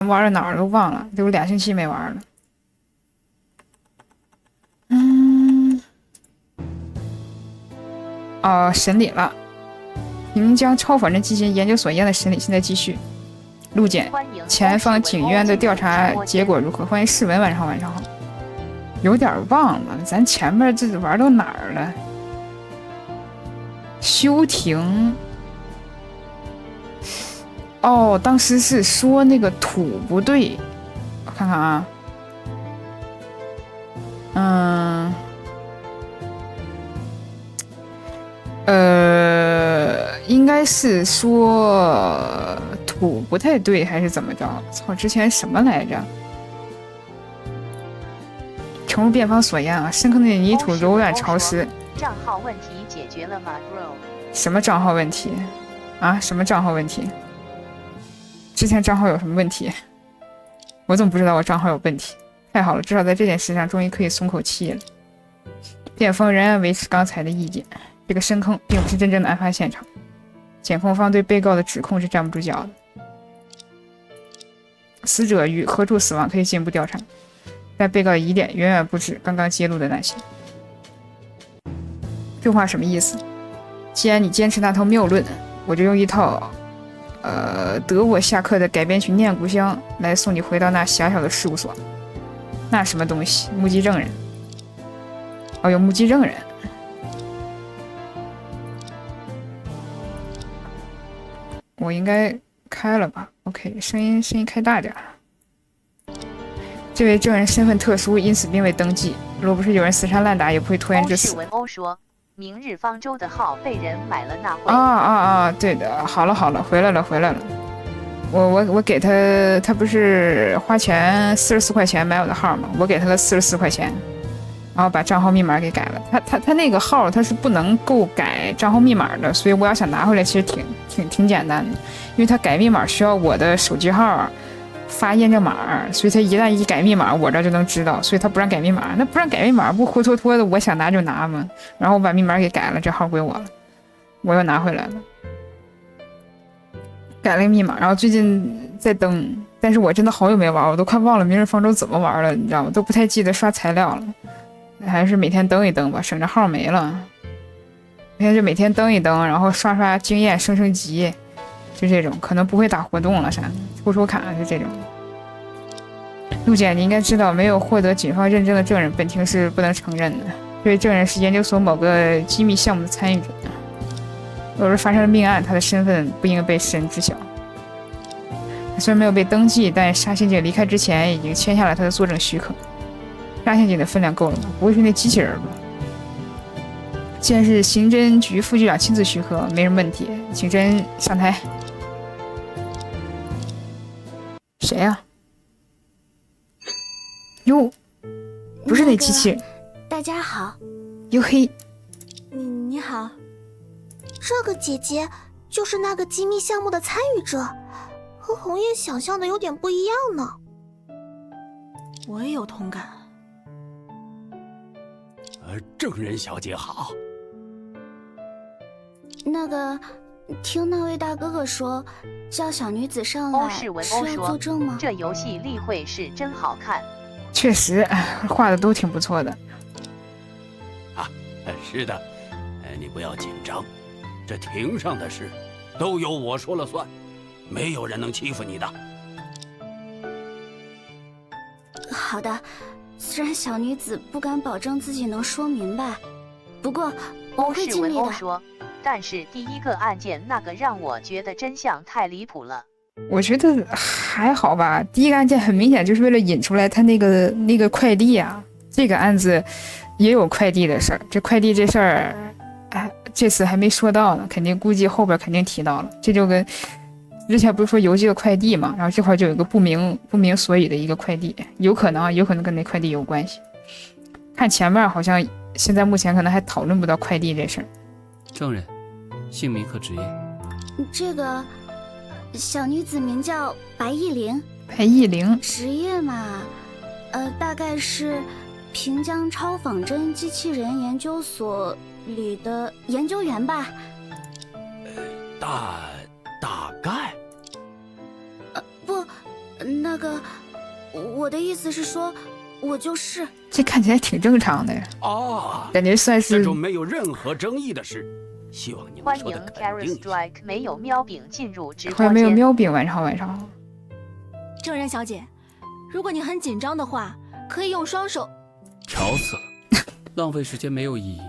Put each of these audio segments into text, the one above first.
玩到哪儿都忘了，都有2星期没玩了。审理了。您将超仿真基金研究所一样的审理现在继续。陆检，前方警院的调查结果如何？欢迎世文，晚上好，晚上好。有点忘了，咱前面这玩到哪儿了？休庭。哦，当时是说那个土不对，我看看啊。应该是说土不太对，还是怎么着？操，之前什么来着？诚如辩方所言啊，深坑的泥土柔软潮湿。账号问题解决了吗 ，bro？ 什么账号问题？啊？什么账号问题？之前账号有什么问题？我怎么不知道我账号有问题？太好了，至少在这件事上终于可以松口气了。辩方仍然维持刚才的意见，这个深坑并不是真正的案发现场，检控方对被告的指控是站不住脚的。死者与何处死亡可以进一步调查，但被告的疑点远远不止刚刚揭露的那些。这话什么意思？既然你坚持那套谬论，我就用一套得我下课的改编曲《念故乡》来送你回到那狭小的事务所。那什么东西？目击证人。哦，有目击证人。我应该开了吧 ？OK， 声音开大点。这位证人身份特殊，因此并未登记。若不是有人死缠烂打，也不会拖延致死。文欧说，明日方舟的号被人买了，那会对的，好了，回来了。我给他不是花钱44块钱买我的号吗？我给他了44块钱，然后把账号密码给改了。他那个号他是不能够改账号密码的，所以我要想拿回来其实挺简单的，因为他改密码需要我的手机号发验证码，所以他一旦一改密码，我这就能知道，所以他不让改密码。那不让改密码不活脱脱的我想拿就拿吗？然后我把密码给改了，这号归我了，我又拿回来了。改了个密码，然后最近在登，但是我真的好久没玩，我都快忘了明日方舟怎么玩了，你知道吗？都不太记得刷材料了，还是每天登一登吧，省着号没了。现在就每天登一登，然后刷经验升级，就这种，可能不会打活动了啥的，抽卡就这种。陆检，你应该知道，没有获得警方认证的证人，本庭是不能承认的。这位证人是研究所某个机密项目的参与者。若是发生了命案，他的身份不应被世人知晓。他虽然没有被登记，但沙刑警离开之前已经签下了他的作证许可。沙刑警的分量够了吗？不会是那机器人吧？既然是刑侦局副局长亲自许可，没什么问题，请真上台。谁呀？哟，不是那机器人。大家好。黝黑。你好。这个姐姐就是那个机密项目的参与者，和红叶想象的有点不一样呢。我也有同感。证人小姐好。那个，听那位大哥哥说，叫小女子上来是要作证吗？这游戏例会是真好看。确实，画的都挺不错的。是的，你不要紧张。这庭上的事，都由我说了算，没有人能欺负你的。好的，虽然小女子不敢保证自己能说明白，不过我会尽力的。说，但是第一个案件那个让我觉得真相太离谱了。我觉得还好吧，第一个案件很明显就是为了引出来他那个快递啊，这个案子也有快递的事儿，这快递这事儿。这次还没说到呢，估计后边肯定提到了。这就跟之前不是说邮寄的快递嘛，然后这块就有一个不明所以的一个快递，有可能跟那快递有关系。看前面好像现在目前可能还讨论不到快递这事儿。证人，姓名和职业。这个小女子名叫白艺玲。白艺玲。职业嘛，大概是平江超仿真机器人研究所里的研究员吧。大概。不，那个，我的意思是说，我就是。这看起来挺正常的呀。啊，感觉算是这种没有任何争议的事，希望你能欢迎说的肯 Carry 定一些。 Strike 没有喵饼进入直好像没有播间。喵饼，晚上好。正人小姐，如果你很紧张的话，可以用双手。吵死了，浪费时间没有意义，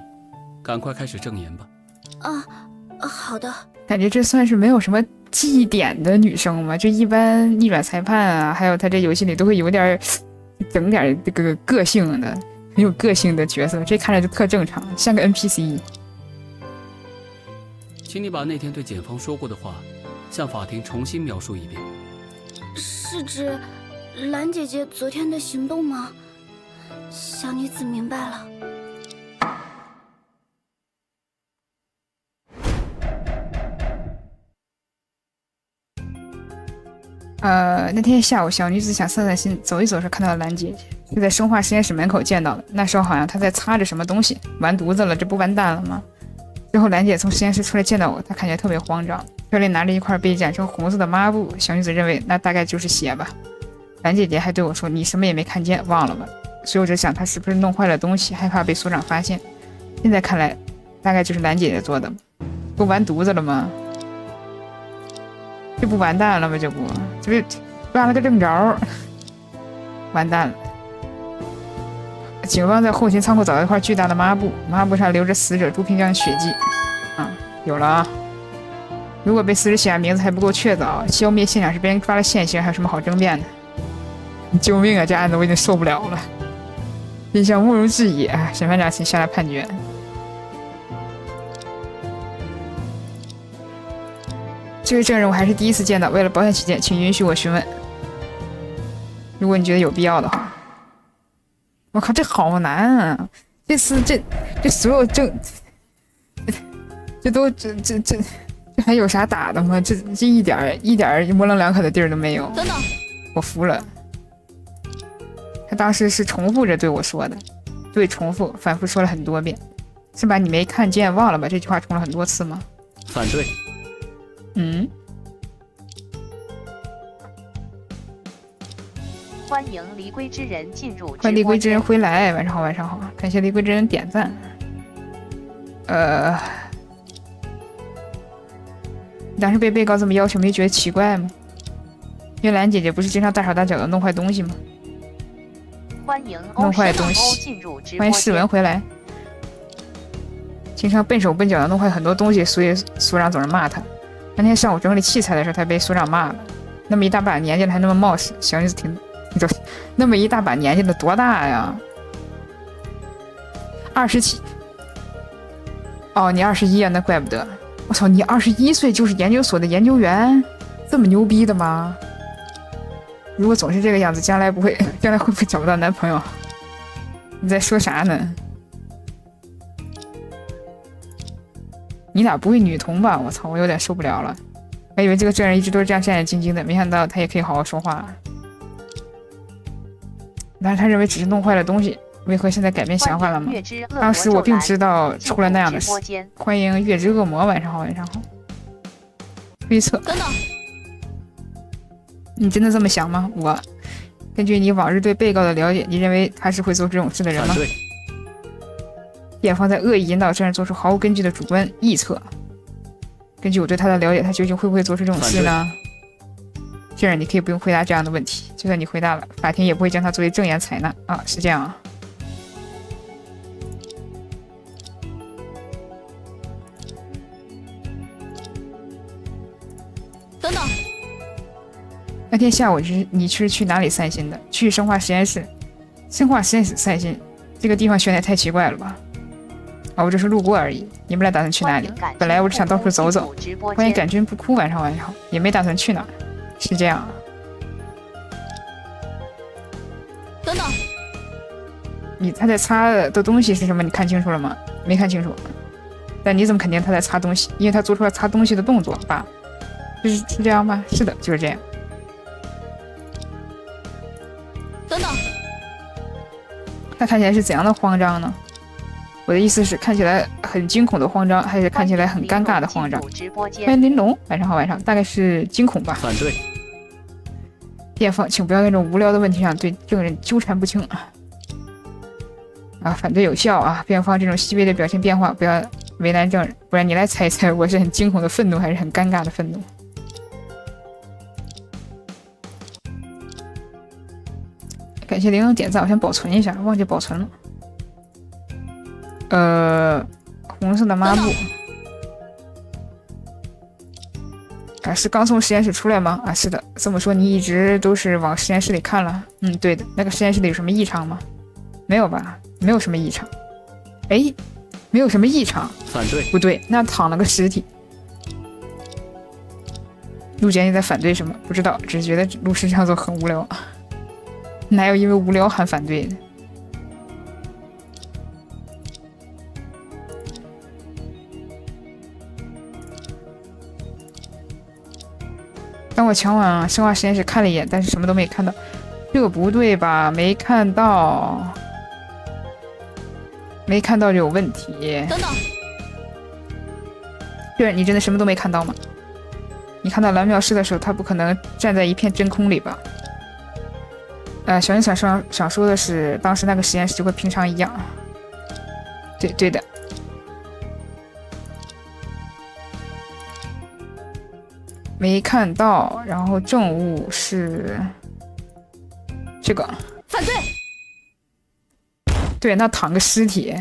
赶快开始证言吧。好的。感觉这算是没有什么记忆点的女生吗？就一般逆转裁判啊，还有他这游戏里都会有点整点这个个性的，很有个性的角色，这看着就特正常，像个 NPC。请你把那天对检方说过的话，向法庭重新描述一遍。是指兰姐姐昨天的行动吗？小女子明白了。那天下午，小女子想散散心，走一走时看到了兰姐姐，是在生化实验室门口见到的。那时候好像她在擦着什么东西，完犊子了，这不完蛋了吗？之后兰姐从实验室出来见到我，她看起来特别慌张，手里拿着一块被染成红色的抹布。小女子认为那大概就是血吧。兰姐姐还对我说：“你什么也没看见，忘了吧？”所以我就想她是不是弄坏了东西，害怕被所长发现。现在看来，大概就是兰姐姐做的，不完犊子了吗？这不完蛋了吗？这不抓了个正着，完蛋了。警方在后勤仓库找到一块巨大的抹布，抹布上留着死者朱平江的血迹。有了啊！如果被死者写下名字还不够确凿，消灭现场是被人抓了现行，还有什么好争辩的？救命啊！这案子我已经受不了了，真相毋庸置疑。审判长请下来判决。这位证人我还是第一次见到，为了保险起见，请允许我询问，如果你觉得有必要的话。我靠，这好难啊！这所有证，这还有啥打的吗？这一点模棱两可的地儿都没有。等等，我服了。他当时是重复着对我说的，对，重复反复说了很多遍，是把你没看见忘了吧？这句话重了很多次吗？反对。欢迎离归之人进入直播间。欢迎离归之人回来，晚上好，晚上好，感谢离归之人点赞。你当时被被告这么要求，没觉得奇怪吗？因为兰姐姐不是经常大手大脚的弄坏东西吗？欢迎弄坏东西进入直播间。欢迎世文回来。经常笨手笨脚的弄坏很多东西，所以所长总是骂他。那天上午整理器材的时候，他被所长骂了。那么一大把年纪了还那么冒失，小女子挺，你说那么一大把年纪了多大呀？20几。哦，你21啊，那怪不得。我操，你21岁就是研究所的研究员，这么牛逼的吗？如果总是这个样子，将来会不会找不到男朋友？你在说啥呢？你俩不会女同吧？我操，我有点受不了了。我以为这个证人一直都是这样战战兢兢的，没想到他也可以好好说话。但是他认为只是弄坏了东西，为何现在改变想法了吗？当时我并不知道出了那样的事。欢迎月之恶魔，晚上好，晚上好。推测。等等，你真的这么想吗？我根据你往日对被告的了解，你认为他是会做这种事的人吗？反对。辩方在恶意引导证人做出毫无根据的主观臆测。根据我对他的了解，他究竟会不会做出这种事呢？证人，你可以不用回答这样的问题，就算你回答了，法庭也不会将它作为证言采纳啊，是这样啊。等等，那天下午你是去哪里散心的？去生化实验室。生化实验室散心，这个地方选的也太奇怪了吧？啊，我只是路过而已。你们俩打算去哪里？本来我只想到处走走。欢迎感君不哭，晚上好，也没打算去哪儿。是这样啊。等等，他在擦的东西是什么？你看清楚了吗？没看清楚。但你怎么肯定他在擦东西？因为他做出了擦东西的动作吧？是这样吗？是的，就是这样。等等，他看起来是怎样的慌张呢？我的意思是，看起来很惊恐的慌张，还是看起来很尴尬的慌张？欢迎玲珑，晚上好，晚上大概是惊恐吧。反对。辩方，请不要在这种无聊的问题上对证人纠缠不清啊！反对有效啊！辩方这种细微的表情变化，不要为难证人，不然你来猜一猜，我是很惊恐的愤怒，还是很尴尬的愤怒？感谢玲玲点赞，我先保存一下，忘记保存了。红色的抹布。啊，是刚从实验室出来吗？啊，是的。这么说你一直都是往实验室里看了？嗯，对的。那个实验室里有什么异常吗？没有吧，没有什么异常。哎，没有什么异常。反对。不对，那躺了个尸体。陆姐你在反对什么？不知道，只是觉得陆师这样做很无聊。哪有因为无聊喊反对的？当我前往生化实验室看了一眼，但是什么都没看到。这个不对吧？没看到，没看到就有问题。等等，对，你真的什么都没看到吗？你看到蓝妙师的时候，他不可能站在一片真空里吧？小云想说的是，当时那个实验室就和平常一样。对的。没看到，然后证物是这个。反对。对，那躺个尸体。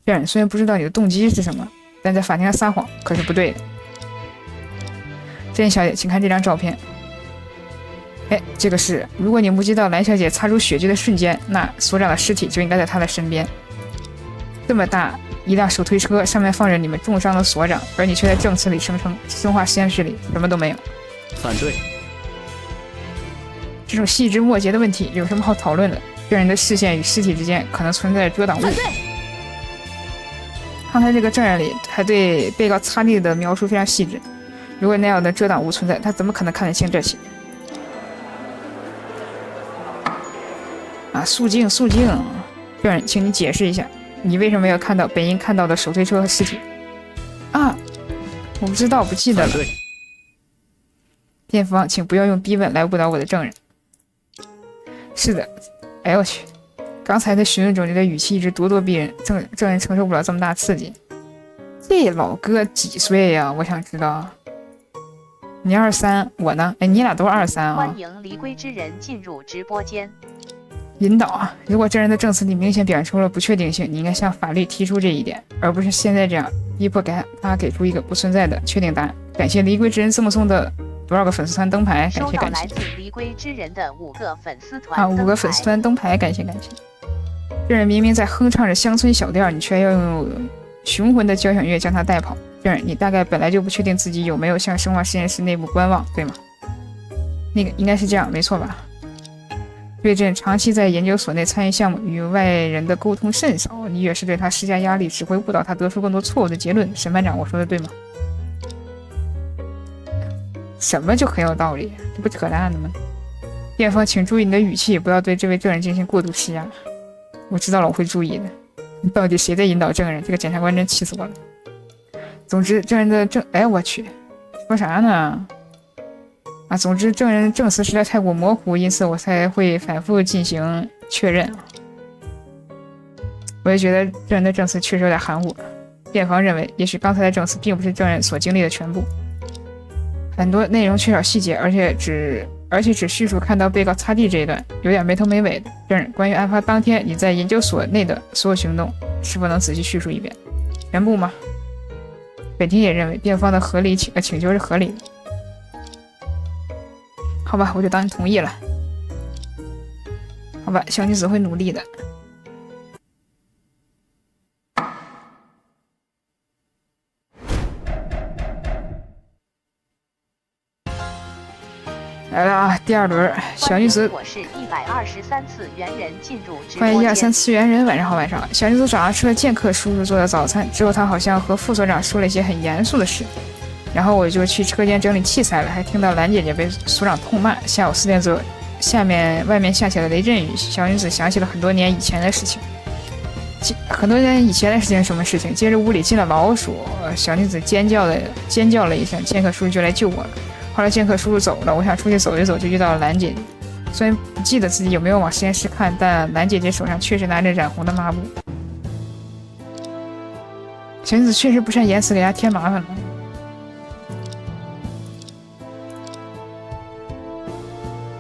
这样，虽然不知道你的动机是什么，但在法庭上撒谎可是不对的。甄小姐，请看这张照片。哎，这个是，如果你目击到蓝小姐擦出血迹的瞬间，那所长的尸体就应该在她的身边。这么大一辆手推车，上面放着你们重伤的所长，而你却在证词里声称生化实验室里什么都没有。反对。这种细枝末节的问题有什么好讨论的？证人的视线与尸体之间可能存在着遮挡物。反对。刚才这个证人里还对被告擦地的描述非常细致，如果那样的遮挡物存在，他怎么可能看得清这些？啊，肃静，证人，请你解释一下。你为什么要看到本应看到的手推车和尸体？啊，我不知道，不记得了。辩方，请不要用逼问来误导我的证人。是的，哎我去，刚才在询问中你的语气一直咄咄逼人，证人承受不了这么大刺激。这老哥几岁呀？我想知道。你23，我呢？哎，你俩都是23啊。欢迎离归之人进入直播间。引导啊！如果证人的证词里明显表现出了不确定性，你应该向法律提出这一点，而不是现在这样逼迫他给出一个不存在的确定答案。感谢离归之人这么送的多少个粉丝团灯牌？感谢感谢。来自离归之人的5个粉丝团啊，5个粉丝团灯牌，感谢感谢。证人明明在哼唱着乡村小调，你却要用雄浑的交响乐将他带跑。证人，你大概本来就不确定自己有没有向生化实验室内部观望，对吗？那个应该是这样，没错吧？对证长期在研究所内参与项目，与外人的沟通甚少，你越是对他施加压力，只会误导他得出更多错误的结论。审判长，我说的对吗？什么就很有道理？这不扯淡的吗？辩方，请注意你的语气，不要对这位证人进行过度施压。我知道了，我会注意的。到底谁在引导证人？这个检察官真气死我了。总之，证人的哎，我去，说啥呢？啊，总之，证人证词实在太过模糊，因此我才会反复进行确认。我也觉得证人的证词确实有点含糊。辩方认为，也许刚才的证词并不是证人所经历的全部，很多内容缺少细节，而且只叙述看到被告擦地这一段，有点没头没尾的。证人，关于案发当天你在研究所内的所有行动，是否能仔细叙述一遍？全部吗？本庭也认为辩方的请求是合理的。好吧，我就当你同意了。好吧，小女子会努力的。来了啊，第二轮，小女子。我是123次元人进入直播间。欢迎123次元人，晚上好，晚上好。小女子早上吃了剑客叔叔做的早餐之后，她好像和副所长说了一些很严肃的事。然后我就去车间整理器材了，还听到蓝姐姐被所长痛骂。下午4点左右，外面下起了雷阵雨。小女子想起了很多年以前的事情。很多年以前的事情是什么事情？接着屋里进了老鼠，小女子尖叫了一声，剑客叔叔就来救我了。后来剑客叔叔走了，我想出去走一走，就遇到了蓝姐姐。虽然不记得自己有没有往实验室看，但蓝姐姐手上确实拿着染红的抹布。小女子确实不善言辞，给她添麻烦了。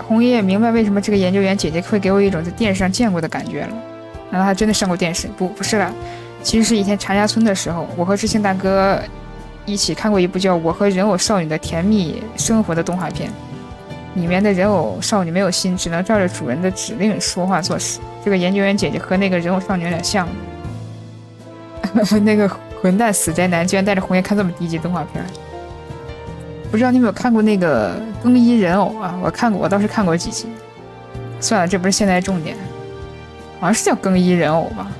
红叶也明白为什么这个研究员姐姐会给我一种在电视上见过的感觉了。难道她真的上过电视？不是啦，其实是以前茶家村的时候，我和知青大哥一起看过一部叫《我和人偶少女的甜蜜生活》的动画片。里面的人偶少女没有心，只能照着主人的指令说话做事。这个研究员姐姐和那个人偶少女有点像。那个混蛋死宅男居然带着红叶看这么低级动画片。不知道你有没有看过那个更衣人偶啊？我看过，我倒是看过几集。算了，这不是现在重点，好像是叫更衣人偶吧。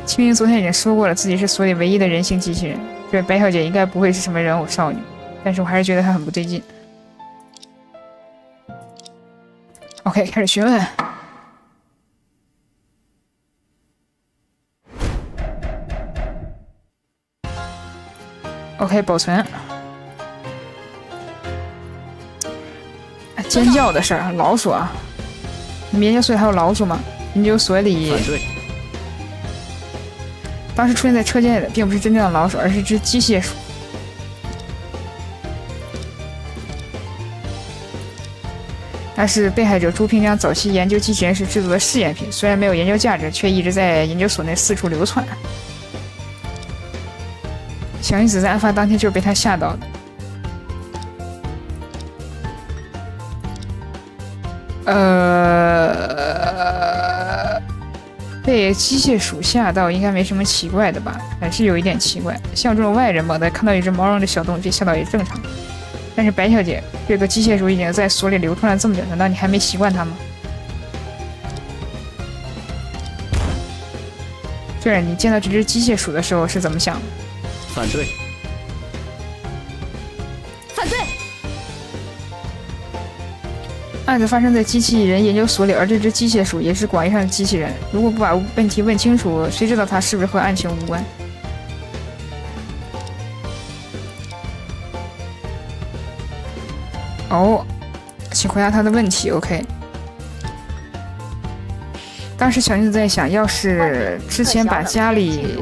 清明昨天已经说过了，自己是所里唯一的人形机器人。这白小姐应该不会是什么人偶少女，但是我还是觉得她很不对劲。OK， 开始询问。OK， 保存。尖叫的事儿，老鼠啊！你们研究所里还有老鼠吗？研究所里反对。当时出现在车间里的并不是真正的老鼠，而是只机械鼠。它是被害者朱平江早期研究机器人时制作的试验品，虽然没有研究价值，却一直在研究所内四处流窜。小女子在案发当天就是被他吓到的。被机械鼠吓到应该没什么奇怪的吧？还是有一点奇怪。像这种外人猛地看到一只毛茸的小动物被吓到也正常。但是白小姐，这个机械鼠已经在所里流窜了这么久，难道你还没习惯它吗？这人，你见到这只机械鼠的时候是怎么想的？反对。反对。案子发生在机器人研究所里，而这只机械鼠也是广义上的机器人。如果不把问题问清楚，谁知道它是不是和案情无关？哦，请回答他的问题。OK。当时小女子在想，要是之前把家里……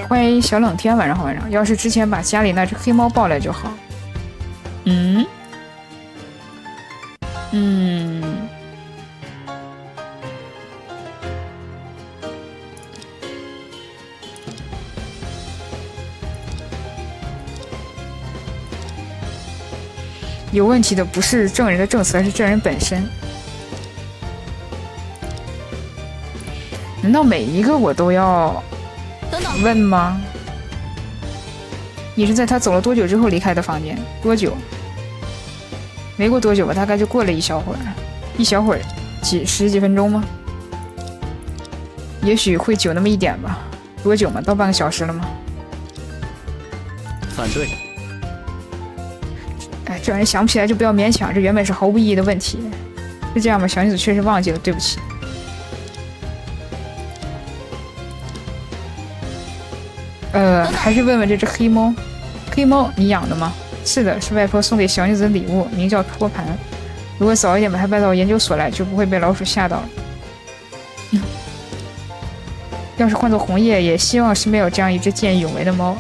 欢迎小冷天，晚上好，晚上。要是之前把家里那只黑猫抱来就好。有问题的不是证人的证词，而是证人本身。难道每一个我都要问吗？你是在他走了多久之后离开的房间？多久？没过多久吧，大概就过了一小会儿，十几分钟吗？也许会久那么一点吧。多久嘛？到半个小时了吗？反对。哎，这玩意想不起来就不要勉强，这原本是毫无意义的问题。是这样吧？小女子确实忘记了，对不起。还是问问这只黑猫。黑猫你养的吗？是的，是外婆送给小女子的礼物，名叫托盘。如果早一点把它带到研究所来，就不会被老鼠吓到了。要是换做红叶，也希望身边有这样一只见义勇为的猫。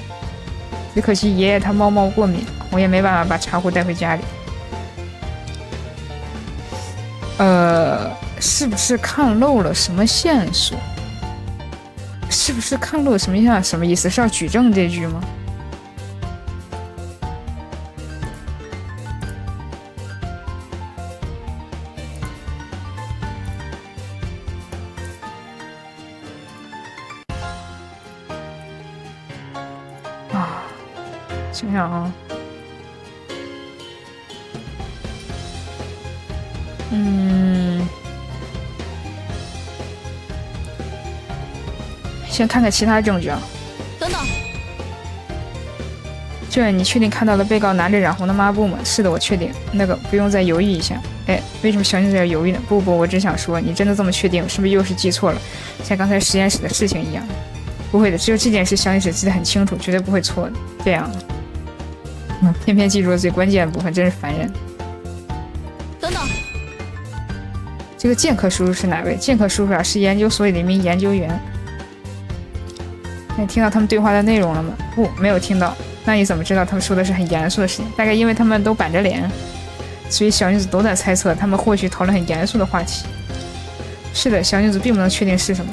只可惜爷爷他猫过敏，红叶没办法把茶壶带回家里。是不是看漏了什么线索？是不是看漏了什么线索？什么意思？是要举证这句吗？想想啊，先看看其他证据啊。等等，这你确定看到了被告拿着染红的抹布吗？是的，我确定。那个不用再犹豫一下。哎，为什么小女子在犹豫呢？不，我只想说，你真的这么确定？是不是又是记错了？像刚才实验室的事情一样？不会的，只有这件事小女子记得很清楚，绝对不会错的。这样。偏偏记住了最关键的部分，真是烦人。等等，这个剑客叔叔是哪位？剑客叔叔啊，是研究所里的一名研究员。那你听到他们对话的内容了吗？不，没有听到。那你怎么知道他们说的是很严肃的事情？大概因为他们都板着脸，所以小女子都在猜测他们或许讨论很严肃的话题。是的，小女子并不能确定是什么。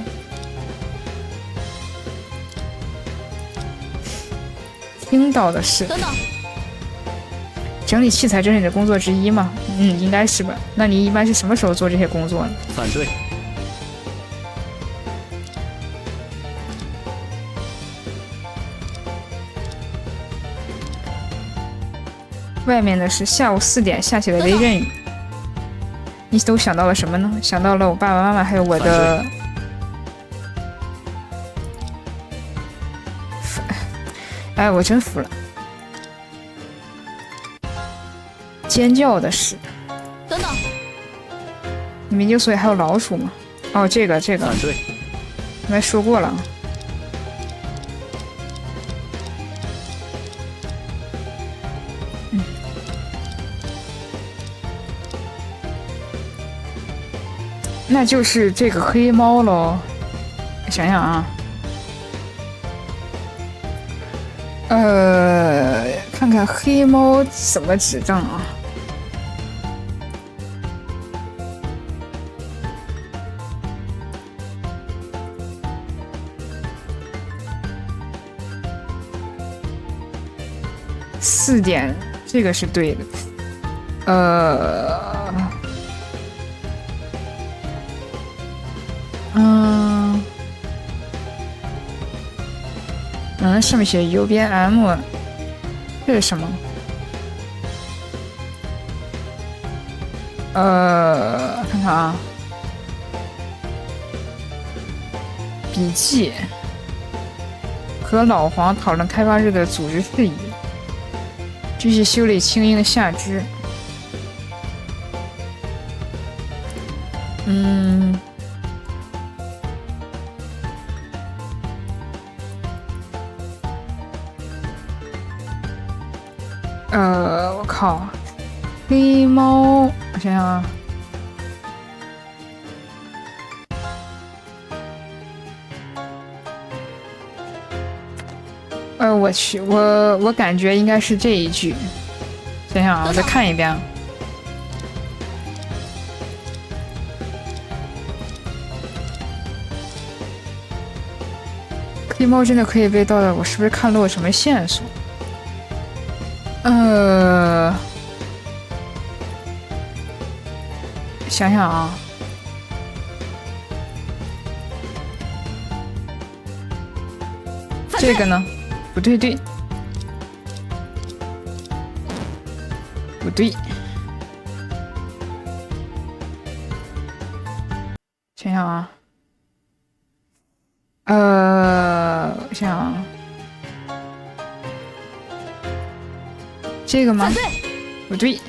听到的是等等，整理器材，这是你的工作之一吗？应该是吧。那你一般是什么时候做这些工作呢？反对。外面的是下午4点下起了雷阵雨。你都想到了什么呢？想到了我爸爸妈妈还有我的。哎，我真服了。尖叫的是。等等，你们研究所里还有老鼠吗？哦，这个，反对。刚才说过了。那就是这个黑猫喽。想想啊，看看黑猫怎么指证啊？4点，这个是对的。上面写右边 M， 这是什么？看看啊，笔记和老黄讨论开发日的组织事宜，继续修理青鹰的下肢。我靠，黑猫，我想想啊，我去，我感觉应该是这一句。想想啊，我再看一遍啊。黑猫真的可以被盗的，我是不是看漏了什么线索？想想啊，这个呢？不对，不对。想想啊，想想啊，这个吗？不对。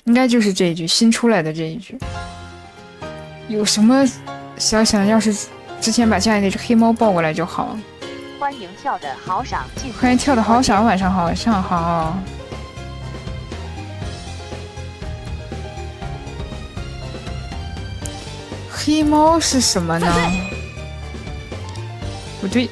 应该就是这一句，新出来的这一句。有什么想想，要是之前把家里那只黑猫抱过来就好。欢迎跳的好赏进入。欢迎跳的好赏，晚上好，晚上好。黑猫是什么呢？不对，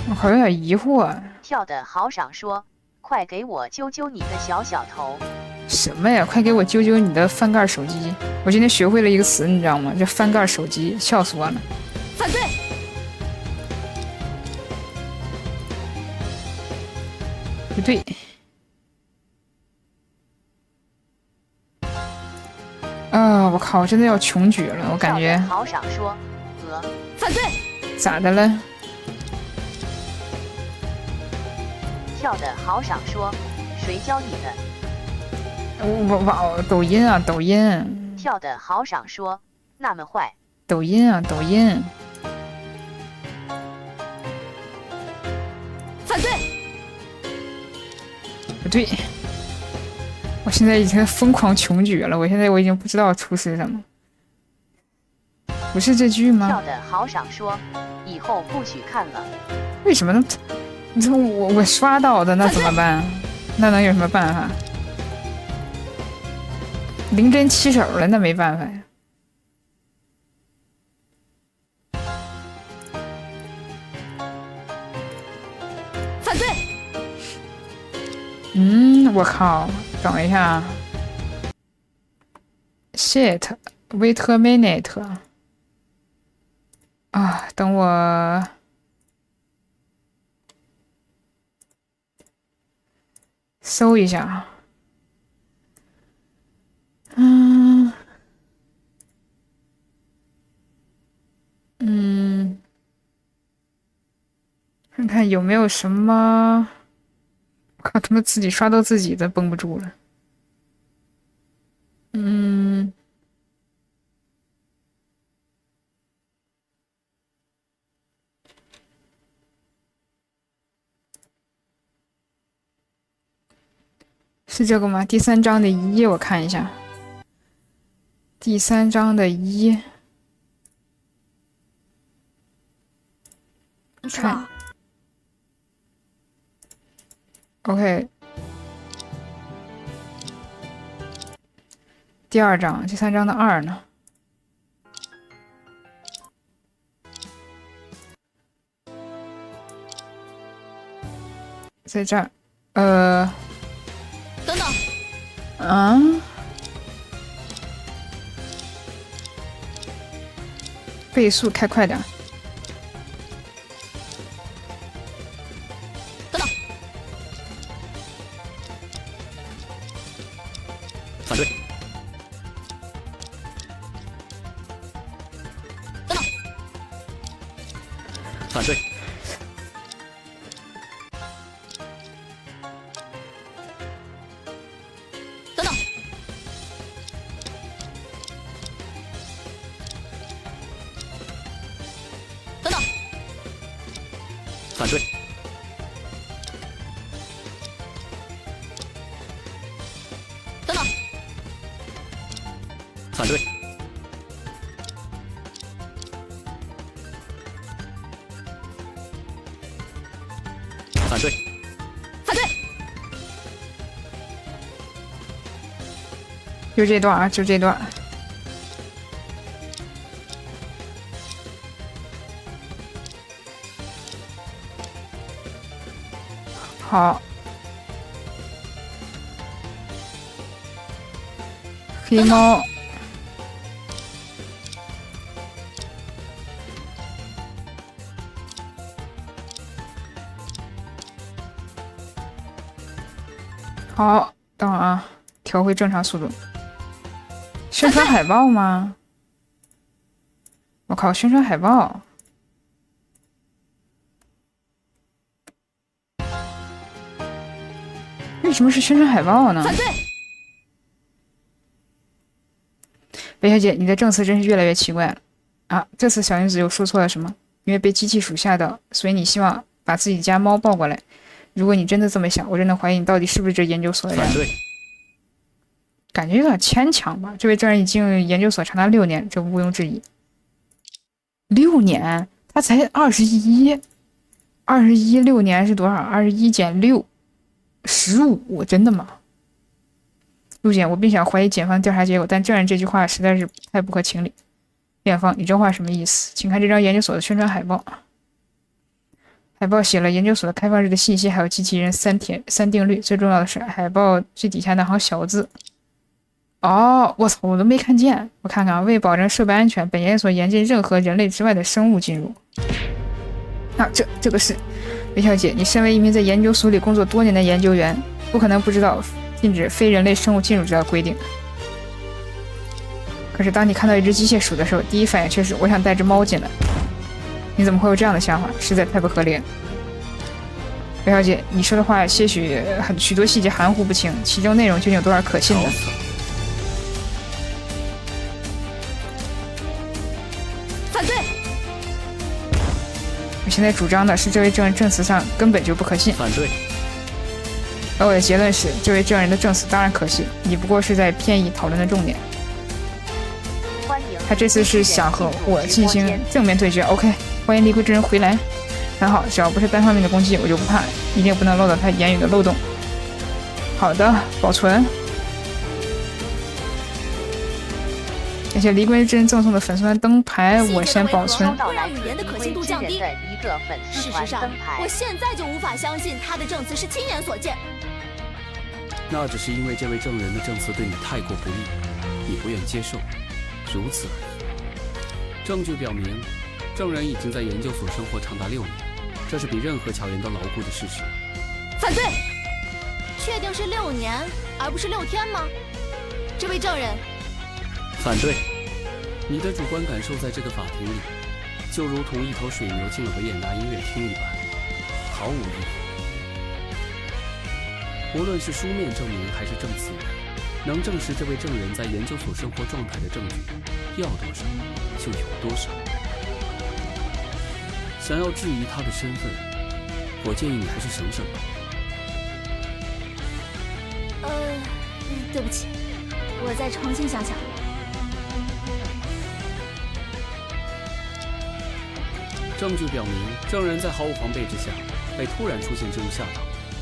我好有点疑惑。跳的好赏说：“快给我揪揪你的小小头。”什么呀？快给我揪揪你的翻盖手机！我今天学会了一个词，你知道吗？叫翻盖手机，笑死我了。反对。不对。我靠，我真的要穷举了，我感觉。好赏说：“反对。”咋的了？跳的好赏说：“谁教你的？”抖音啊，抖音。跳的好赏说：“那么坏。”抖音啊，抖音。反对。不对。我现在已经疯狂穷举了，我已经不知道出是什么。不是这句吗？跳的好赏说：“以后不许看了。”为什么呢？这我刷到的，那怎么办？那能有什么办法？零针起手了，那没办法呀。反对。我靠，等一下 ，shit， wait a minute， 啊，等我。搜一下，看看有没有什么，我靠，他们自己刷到自己的绷不住了。是这个吗？第3章的1，我看一下。第3章的1，看。OK。第2章，第3章的2呢？在这儿，等等，倍速开快点。等等，反对。等等，反对。反对，等等，反对，反对，反对，就这段啊，就这段。好，黑猫，好，等会儿啊，调回正常速度。宣传海报吗？我靠，宣传海报！为什么是宣传海报呢？反对！韦小姐，你的证词真是越来越奇怪了啊！这次小云子又说错了什么？因为被机器鼠吓到，所以你希望把自己家猫抱过来。如果你真的这么想，我真的怀疑你到底是不是这研究所的人。反对。感觉有点牵强吧？这位证人已经研究所长达6年，这毋庸置疑。6年？他才21， 6年是多少？21减6。15，真的吗？陆检，我并想怀疑检方调查结果，但证人这句话实在是太不合情理。辩方，你这话什么意思？请看这张研究所的宣传海报。海报写了研究所的开放日的信息，还有机器人三定律。最重要的是，海报最底下那行小字。哦，我操，我都没看见。我看看，为保证设备安全，本研究所严禁任何人类之外的生物进入。啊，这个是。韦小姐，你身为一名在研究所里工作多年的研究员，不可能不知道禁止非人类生物进入这条规定。可是当你看到一只机械鼠的时候，第一反应却是我想带只猫进来。你怎么会有这样的想法？实在太不合理了。韦小姐，你说的话些许多细节含糊不清，其中内容究竟有多少可信的？反对！我现在主张的是这位证人证词上根本就不可信。反对。而我的结论是，这位证人的证词当然可信，你不过是在偏移讨论的重点。他这次是想和我进行正面对决。OK， 欢迎离归之人回来。很好，只要不是单方面的攻击，我就不怕，一定不能漏到他言语的漏洞。好的，保存。而且离归之人赠送的粉丝团灯牌，我先保存。会让语言的可信度降低。的一个粉丝团事实上灯牌，我现在就无法相信他的证词是亲眼所见。那只是因为这位证人的证词对你太过不利，你不愿接受，如此而已。证据表明，证人已经在研究所生活长达6年，这是比任何巧言都牢固的事实。反对！确定是6年，而不是6天吗？这位证人，反对！你的主观感受在这个法庭里，就如同一头水牛进了维也纳音乐厅一般，毫无意义。无论是书面证明还是证词，能证实这位证人在研究所生活状态的证据，要多少就有多少。想要质疑他的身份，我建议你还是省省吧。对不起，我再重新想想。证据表明，证人在毫无防备之下被突然出现之物吓到，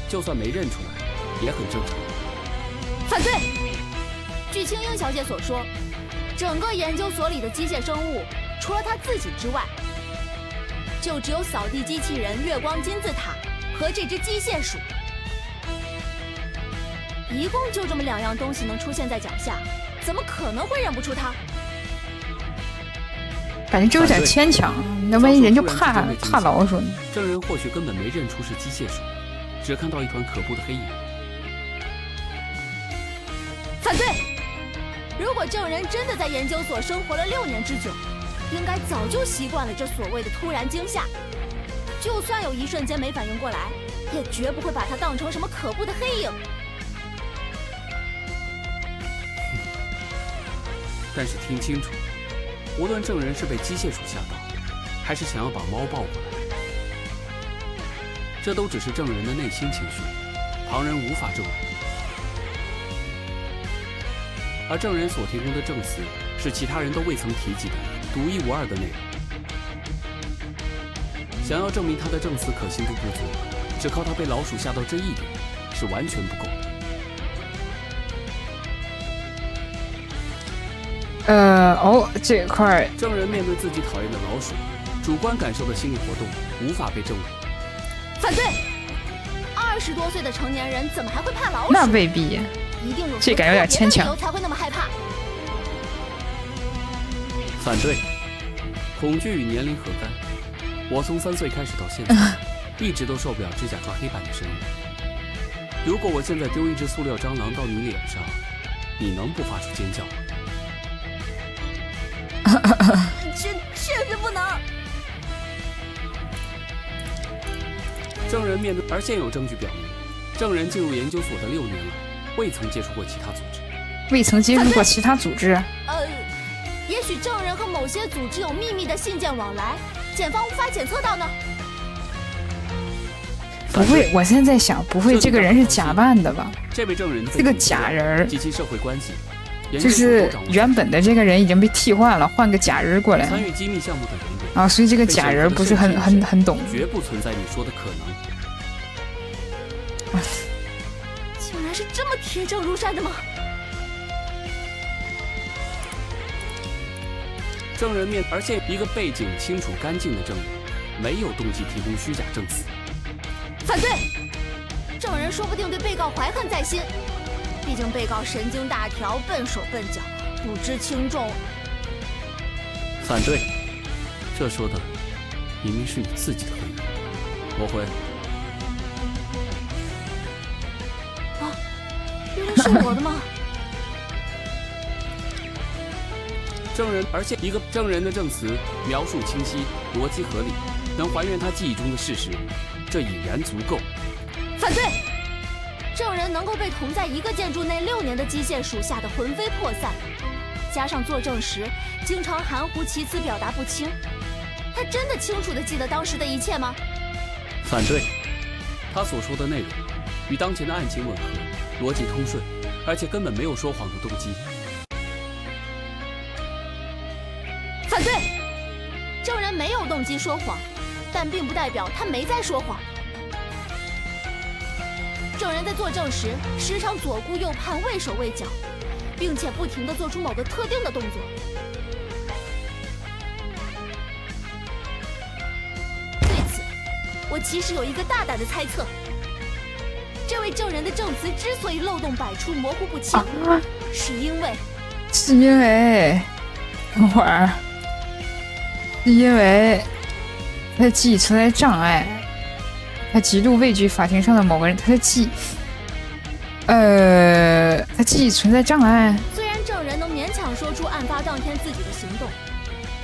就算没认出来，也很正常。反对！据青英小姐所说，整个研究所里的机械生物，除了她自己之外，就只有扫地机器人月光金字塔和这只机械鼠。一共就这么2样东西能出现在脚下，怎么可能会认不出它？感觉这有点牵强，那万一人就怕老鼠呢？证人或许根本没认出是机械鼠，只看到一团可怖的黑影。反对！如果证人真的在研究所生活了6年之久，应该早就习惯了这所谓的突然惊吓，就算有一瞬间没反应过来，也绝不会把它当成什么可怖的黑影。但是听清楚，无论证人是被机械鼠吓到，还是想要把猫抱过来，这都只是证人的内心情绪，旁人无法证伪。而证人所提供的证词是其他人都未曾提及的独一无二的内容。想要证明他的证词可信度不足，只靠他被老鼠吓到这一点是完全不够的。这块证人面对自己讨厌的老鼠，主观感受的心理活动无法被证伪。反对！20多岁的成年人怎么还会怕老鼠？那未必，一定有这感觉有点牵强。理由才会那么害怕。反对！恐惧与年龄何干？我从3岁开始到现在，一直都受不了指甲抓黑板的声音。如果我现在丢一只塑料蟑螂到你脸上，你能不发出尖叫吗？确实不能。证人面对，而现有证据表明，证人进入研究所的6年来，未曾接触过其他组织。未曾接触过其他组织？也许证人和某些组织有秘密的信件往来，检方无法检测到呢。不会，我现在想，不会这个人是假扮的吧？这位证人这个假人及其社会关系。就是原本的这个人已经被替换了，换个假人过来。参与机密项目的人啊，所以这个假人不是很懂。绝不存在你说的可能。竟然是这么铁证如山的吗？证人面，而现一个背景清楚干净的证人，没有动机提供虚假证词。反对！证人说不定对被告怀恨在心。毕竟被告神经大条，笨手笨脚，不知轻重。反对，这说的明明是你自己的恨意。驳回。啊，原来是我的吗？证人，而且一个证人的证词描述清晰，逻辑合理，能还原他记忆中的事实，这已然足够。反对！证人能够被同在一个建筑内6年的机械鼠吓得魂飞魄散，加上作证时经常含糊其辞，表达不清，他真的清楚地记得当时的一切吗？反对，他所说的内容与当前的案情吻合，逻辑通顺，而且根本没有说谎的动机。反对，证人没有动机说谎，但并不代表他没在说谎。证人在作证时，时常左顾右盼、畏手畏脚，并且不停地做出某个特定的动作。对此，我其实有一个大胆的猜测：这位证人的证词之所以漏洞百出、模糊不清，是因为等会儿，是因为他的记忆存在障碍。他极度畏惧法庭上的某个人，他记忆存在障碍。虽然证人能勉强说出案发当天自己的行动，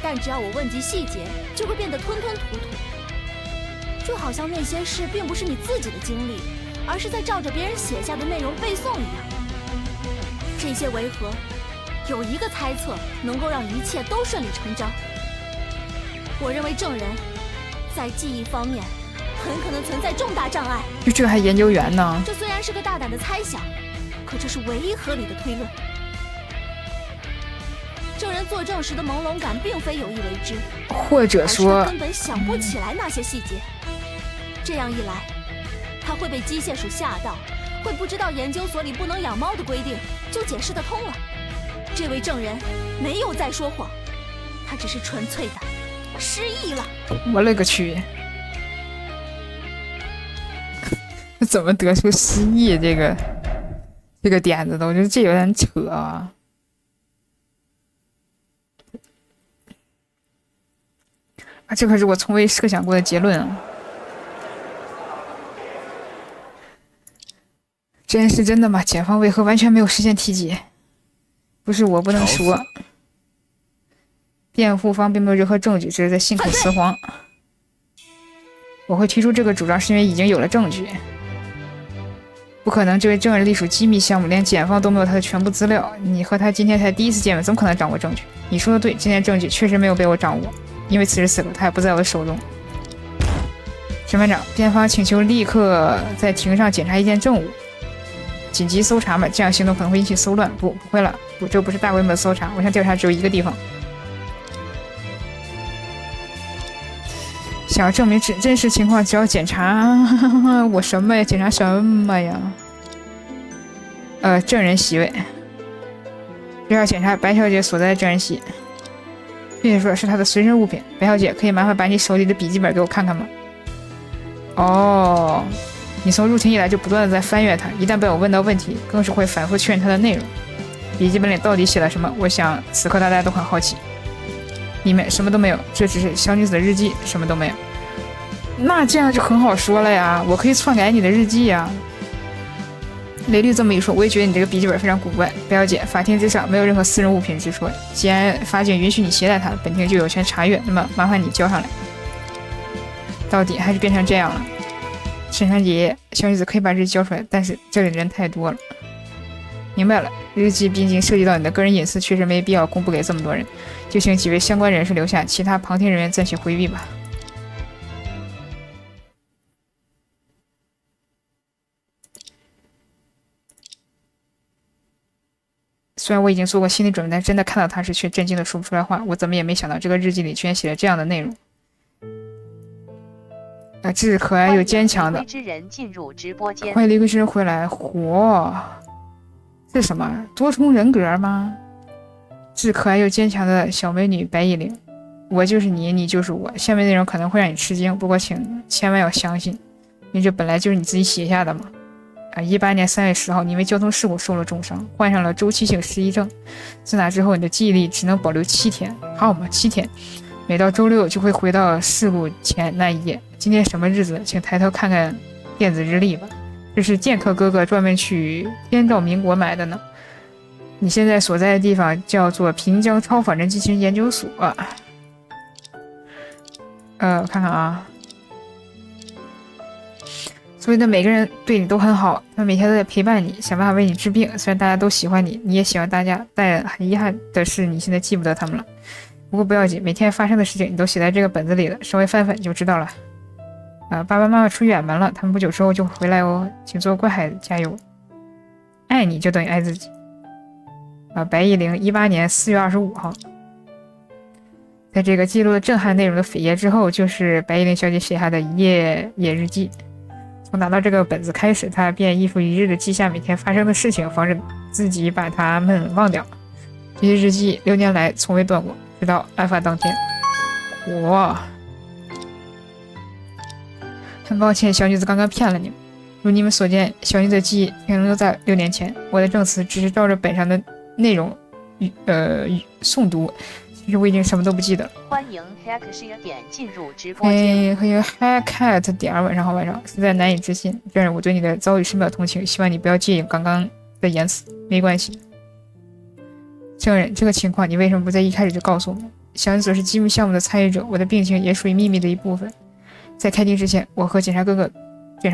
但只要我问及细节，就会变得吞吞吐吐，就好像那些事并不是你自己的经历，而是在照着别人写下的内容背诵一样。这些违和，有一个猜测能够让一切都顺理成章。我认为证人在记忆方面很可能存在重大障碍。就这还研究员呢？这虽然是个大胆的猜想，可这是唯一合理的推论。证人作证时的朦胧感并非有意为之，或者说而是他根本想不起来那些细节。这样一来，他会被机械鼠吓到，会不知道研究所里不能养猫的规定，就解释得通了。这位证人没有在说谎，他只是纯粹的失忆了。我勒个去！怎么得出失忆这个点子的？我觉得这有点扯啊！这可是我从未设想过的结论啊！这件事真的吗？检方为何完全没有时间提及？不是我不能说，辩护方并没有任何证据，只是在信口雌黄。我会提出这个主张，是因为已经有了证据。不可能，这位证人隶属机密项目，连检方都没有他的全部资料。你和他今天才第一次见面，怎么可能掌握证据？你说的对，今天证据确实没有被我掌握，因为此时此刻他还不在我的手中。审判长，辩方请求立刻在庭上检查一件证物，紧急搜查嘛，这样行动可能会引起骚乱。不会了，这不是大规模的搜查，我想调查只有一个地方。想要证明真实情况，只要检查我什么呀？检查什么呀？证人席位，这要检查白小姐所在的证人席，并且说是她的随身物品。白小姐，可以麻烦把你手里的笔记本给我看看吗？哦，你从入庭以来就不断的在翻阅它，一旦被我问到问题，更是会反复确认它的内容。笔记本里到底写了什么？我想此刻大家都很好奇。里面什么都没有，这只是小女子的日记，什么都没有。那这样就很好说了呀，我可以篡改你的日记呀。雷律这么一说，我也觉得你这个笔记本非常古怪。白小姐，法庭之上没有任何私人物品之说，既然法警允许你携带它，本庭就有权查阅，那么麻烦你交上来。到底还是变成这样了。审判姐，小女子可以把日记交出来，但是这里人太多了。明白了，日记毕竟涉及到你的个人隐私，确实没必要公布给这么多人，就请几位相关人士留下，其他旁听人员暂且回避吧。虽然我已经做过心理准备，但真的看到他时却震惊的说不出来话。我怎么也没想到这个日记里居然写了这样的内容。这是可爱又坚强的。欢迎离归之人进入直播间。欢迎离归之人回来。这是什么？多重人格吗？是可爱又坚强的小美女白依玲。我就是你，你就是我。下面内容可能会让你吃惊，不过请千万要相信，因为这本来就是你自己写下的嘛。18年3月10号，你因为交通事故受了重伤，患上了周期性失忆症。自那之后，你的记忆力只能保留7天，好嘛，7天。每到周六就会回到事故前那一夜。今天什么日子？请抬头看看电子日历吧。这是剑客哥哥专门去天照民国买的呢。你现在所在的地方叫做平江超仿真机器人研究所。我看看啊。所以呢，每个人对你都很好，他每天都在陪伴你，想办法为你治病。虽然大家都喜欢你，你也喜欢大家，但很遗憾的是，你现在记不得他们了。不过不要紧，每天发生的事情你都写在这个本子里了，稍微翻翻就知道了。爸爸妈妈出远门了，他们不久之后就会回来哦，请做乖孩子，加油！爱你就等于爱自己。白依玲，18年4月25号。在这个记录了震撼内容的扉页之后，就是白依林小姐写下的一页页日记。从拿到这个本子开始，她便日复一日的记下每天发生的事情，防止自己把它们忘掉。这些日记6年来从未断过，直到案发当天。很抱歉，小女子刚刚骗了你们。如你们所见，小女子的记忆停留在6年前，我的证词只是照着本上的内容诵读，其实我已经什么都不记得。欢迎 Hackshare 点进入直播间。欢迎 Hackcat 点晚上好，晚上实在难以置信。证人，我对你的遭遇深表同情，希望你不要介意刚刚的言辞，没关系。证人，这个情况你为什么不在一开始就告诉我们？小女子是机密项目的参与者，我的病情也属于秘密的一部分。在开庭之前，我和检察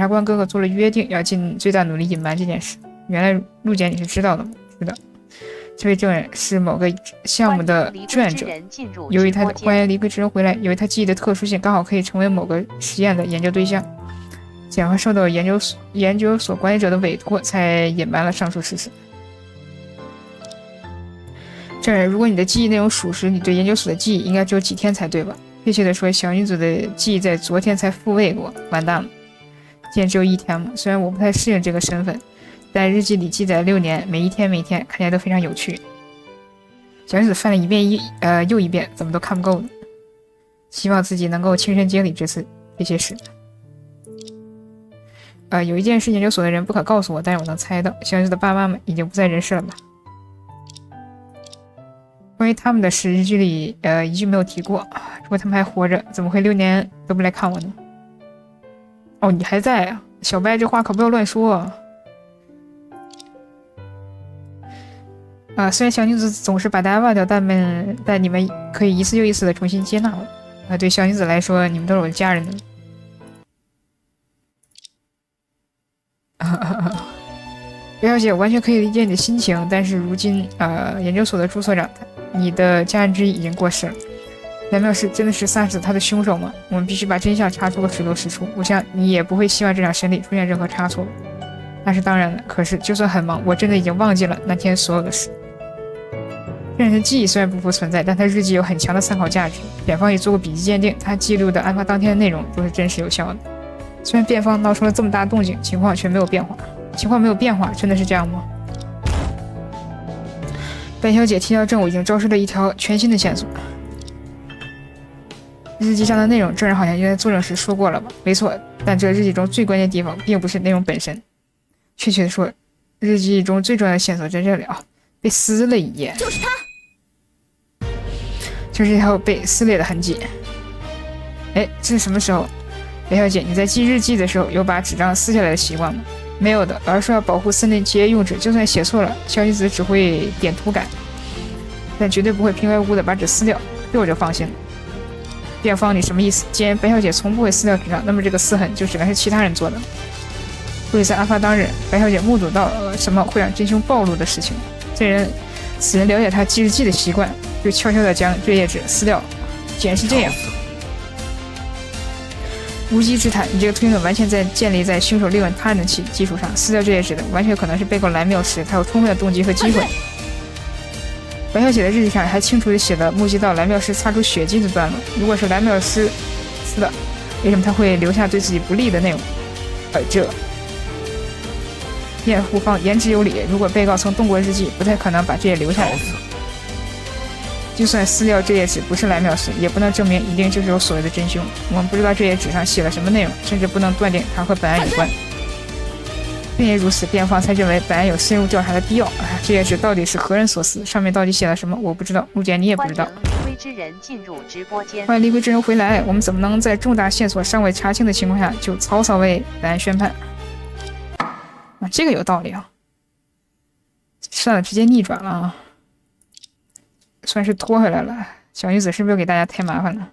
官哥哥做了约定，要尽最大努力隐瞒这件事。原来陆姐你是知道的吗？是的。这位证人是某个项目的志愿者，由于他的欢迎离归之人回来，由于他记忆的特殊性，刚好可以成为某个实验的研究对象。检方受到研究所管理者的委托，才隐瞒了上述事实。证人，如果你的记忆内容属实，你对研究所的记忆应该只有几天才对吧？确切的说，小女子的记忆在昨天才复位过，完蛋了。竟然只有1天嘛，虽然我不太适应这个身份，但日记里记载6年，每一天看起来都非常有趣。小女子翻了一遍又一遍，怎么都看不够呢。希望自己能够亲身经历这些事。有一件事研究所的人不可告诉我，但是我能猜到，小女子的爸妈们已经不在人世了吧？关于他们的事，日剧里一句没有提过。如果他们还活着，怎么会6年都不来看我呢？哦，你还在啊，小白，这话可不要乱说。虽然小女子总是把大家忘掉，但你们可以一次又一次的重新接纳我。对小女子来说，你们都是我的家人呢。白小姐，我完全可以理解你的心情，但是如今研究所的朱所长，你的家人之一已经过世了。蓝妙是真的是杀死他的凶手吗？我们必须把真相查出个水落石出。我想你也不会希望这场审理出现任何差错。那是当然的，可是就算很忙，我真的已经忘记了那天所有的事。这人的记忆虽然不复存在，但他日记有很强的参考价值。检方也做过笔迹鉴定，他记录的案发当天的内容都是真实有效的。虽然辩方闹出了这么大动静，情况却没有变化。情况没有变化，真的是这样吗？白小姐提交证物已经昭示了一条全新的线索。日记上的内容，证人好像就在作证时说过了吧？没错，但这日记中最关键的地方并不是内容本身，确切的说，日记中最重要的线索在这里啊，被撕了一页，就是他，就是这条被撕裂的痕迹。哎，这是什么时候？白小姐，你在记日记的时候有把纸张撕下来的习惯吗？没有的，老师说要保护森林节约用纸，就算写错了，小女子只会点涂改，但绝对不会平白无故的把纸撕掉，这我就放心了。辩方，你什么意思？既然白小姐从不会撕掉纸张，那么这个撕痕就只能是其他人做的。或者在案发当日，白小姐目睹到了什么会让真凶暴露的事情？此人了解他记日记的习惯，就悄悄地将这页纸撕掉了。既然是这样，无稽之谈，你这个推论完全建立在凶手利用他人的基础上，撕掉这页纸的完全可能是被告蓝妙时，他有充分的动机和机会。白小姐的日记上还清楚地写了目击到蓝妙师擦出血迹的段落。如果是蓝妙师撕的，为什么他会留下对自己不利的内容？这辩护方言之有理，如果被告曾动过日记，不太可能把这页留下来。就算撕掉这页纸不是蓝妙师，也不能证明一定就是有所谓的真凶。我们不知道这页纸上写了什么内容，甚至不能断定它和本案有关。并也如此，辩方才认为本案有深入调查的必要。这页纸到底是何人所撕？上面到底写了什么？我不知道，陆姐你也不知道。欢迎离归之人进入直播间。欢迎离归之人回来，我们怎么能在重大线索尚未查清的情况下就草草为本案宣判？这个有道理啊。算了，直接逆转了啊，算是拖回来了。小女子是不是又给大家添麻烦了？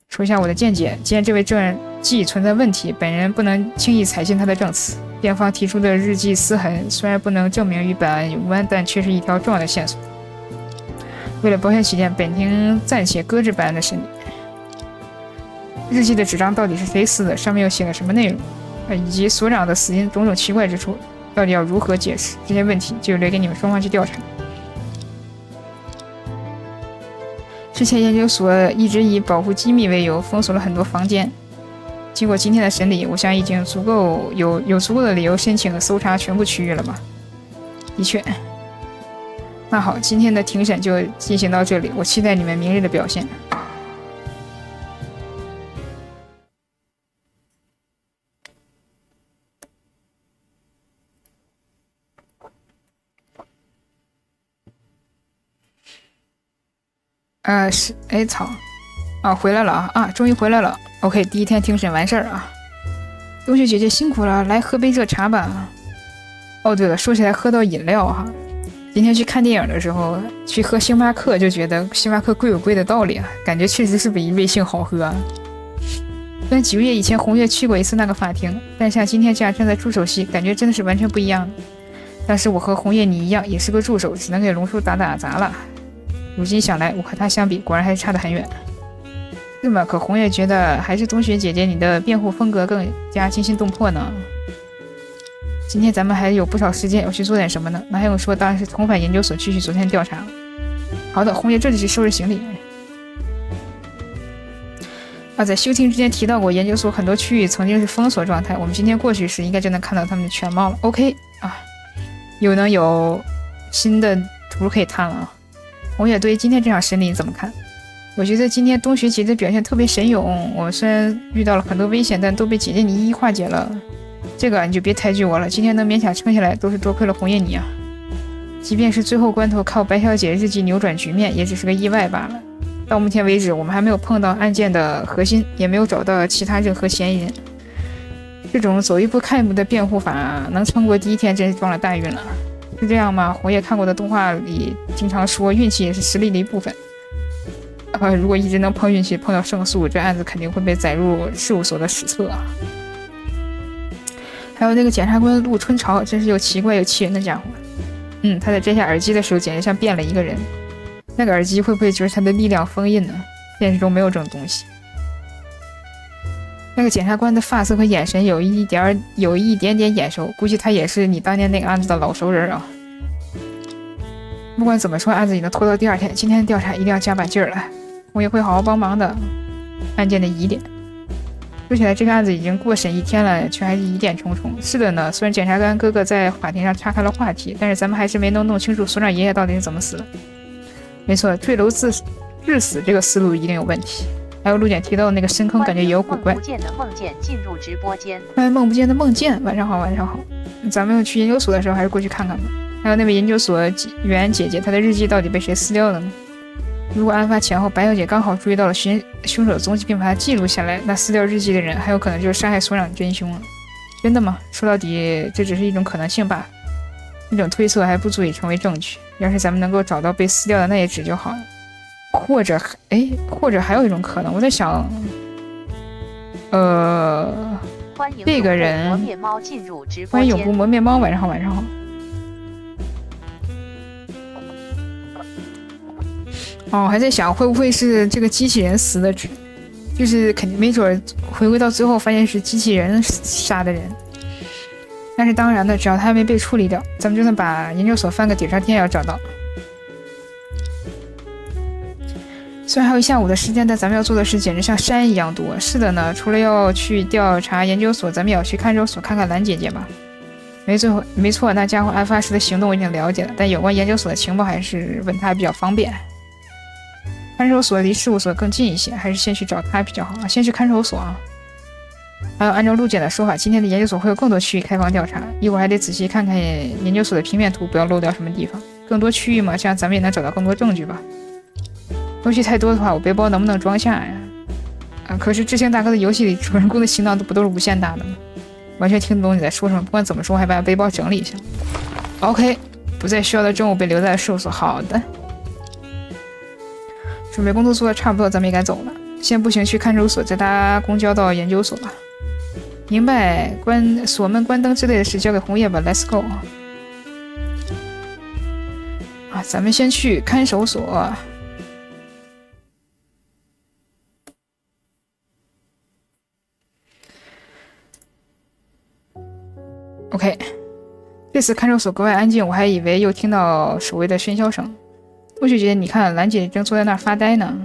说一下我的见解，既然这位证人记忆存在问题，本人不能轻易采信他的证词。辩方提出的日记撕痕虽然不能证明与本案有关，但却是一条重要的线索。为了保险起见，本庭暂且搁置本案的审理。日记的纸张到底是谁撕的？上面又写了什么内容？以及所长的死因种种奇怪之处，到底要如何解释？这些问题就留给你们双方去调查。之前研究所一直以保护机密为由封锁了很多房间，经过今天的审理，我想已经有足够的理由申请搜查全部区域了吧？的确。那好，今天的庭审就进行到这里，我期待你们明日的表现。草，回来了啊，终于回来了。OK， 第一天庭审完事儿啊。冬雪姐姐辛苦了，来喝杯热茶吧。哦，对了，说起来喝到饮料哈，今天去看电影的时候，去喝星巴克就觉得星巴克贵有贵的道理啊，感觉确实是比瑞幸好喝啊。虽然几个月以前红月去过一次那个法庭，但像今天这样站在助手席，感觉真的是完全不一样的。但是我和红叶你一样，也是个助手，只能给龙叔打杂了。如今想来，我和他相比，果然还是差得很远。是吗？可红叶觉得还是冬雪姐姐你的辩护风格更加惊心动魄呢。今天咱们还有不少时间，要去做点什么呢？那还用说，当然是重返研究所继续昨天调查了。好的，红叶这就去收拾行李。在休庭之前提到过，研究所很多区域曾经是封锁状态，我们今天过去时应该就能看到他们的全貌了。OK 啊，有新的图可以探了啊。红叶，对于今天这场审理你怎么看？我觉得今天冬雪姐姐表现特别神勇，我虽然遇到了很多危险，但都被姐姐你一一化解了。这个你就别抬举我了，今天能勉强撑下来，都是多亏了红叶你啊。即便是最后关头靠白小姐日记扭转局面，也只是个意外罢了。到目前为止，我们还没有碰到案件的核心，也没有找到其他任何嫌疑人。这种走一步看一步的辩护法，能撑过第一天，真是撞了大运了。是这样吗？红叶看过的动画里经常说，运气也是实力的一部分。如果一直能碰运气，碰到胜诉，这案子肯定会被载入事务所的史册啊。还有那个检察官陆春潮，真是又奇怪又气人的家伙。他在摘下耳机的时候，简直像变了一个人。那个耳机会不会就是他的力量封印呢？现实中没有这种东西。那个检察官的发色和眼神有一点点眼熟，估计他也是你当年那个案子的老熟人啊。不管怎么说，案子已经拖到第二天，今天的调查一定要加把劲儿了。我也会好好帮忙的。案件的疑点，说起来这个案子已经过审一天了，却还是疑点重重。是的呢，虽然检察官哥哥在法庭上岔开了话题，但是咱们还是没能弄清楚所长爷爷到底是怎么死的。没错，坠楼致死这个思路一定有问题。还有陆检提到的那个深坑，感觉也有古怪。梦不见的梦见进入直播间。欢迎梦不见的梦见，晚上好，晚上好。咱们去研究所的时候，还是过去看看吧。还有那位研究所员姐姐，她的日记到底被谁撕掉了呢？如果案发前后白小姐刚好注意到了凶手的踪迹，并把它记录下来，那撕掉日记的人很有可能就是杀害所长的真凶了。真的吗？说到底，这只是一种可能性罢了。这种推测还不足以成为证据。要是咱们能够找到被撕掉的那一纸就好了。或者还有一种可能，我在想，这个人，磨面猫进入直播间。欢迎永不磨面猫，晚上好，晚上好。我还在想会不会是这个机器人死的纸，就是肯定没准回归到最后发现是机器人杀的人。但是当然的，只要他还没被处理掉，咱们就算把研究所翻个底朝天也要找到。虽然还有一下午的时间，但咱们要做的事简直像山一样多。是的呢，除了要去调查研究所，咱们也要去看守所看看兰姐姐吧。没错，那家伙案发时的行动我已经了解了，但有关研究所的情报还是问他比较方便。看守所离事务所更近一些，还是先去找他比较好。先去看守所啊。还有按照陆检的说法，今天的研究所会有更多区域开放调查，一会儿还得仔细看看研究所的平面图，不要漏掉什么地方。更多区域嘛，这样咱们也能找到更多证据吧。东西太多的话，我背包能不能装下呀？可是知青大哥的游戏里主人公的行囊不都是无限大的吗？完全听不懂你在说什么。不管怎么说，还把背包整理一下。OK， 不再需要的证物被留在了事务所。好的，准备工作做的差不多，咱们也该走了。先步行去看守所，再搭公交到研究所吧。明白，锁门、关灯之类的事交给红叶吧。Let's go。咱们先去看守所。OK， 这次看守所格外安静，我还以为又听到守卫的喧嚣声。陆雪姐，你看兰姐正坐在那儿发呆呢。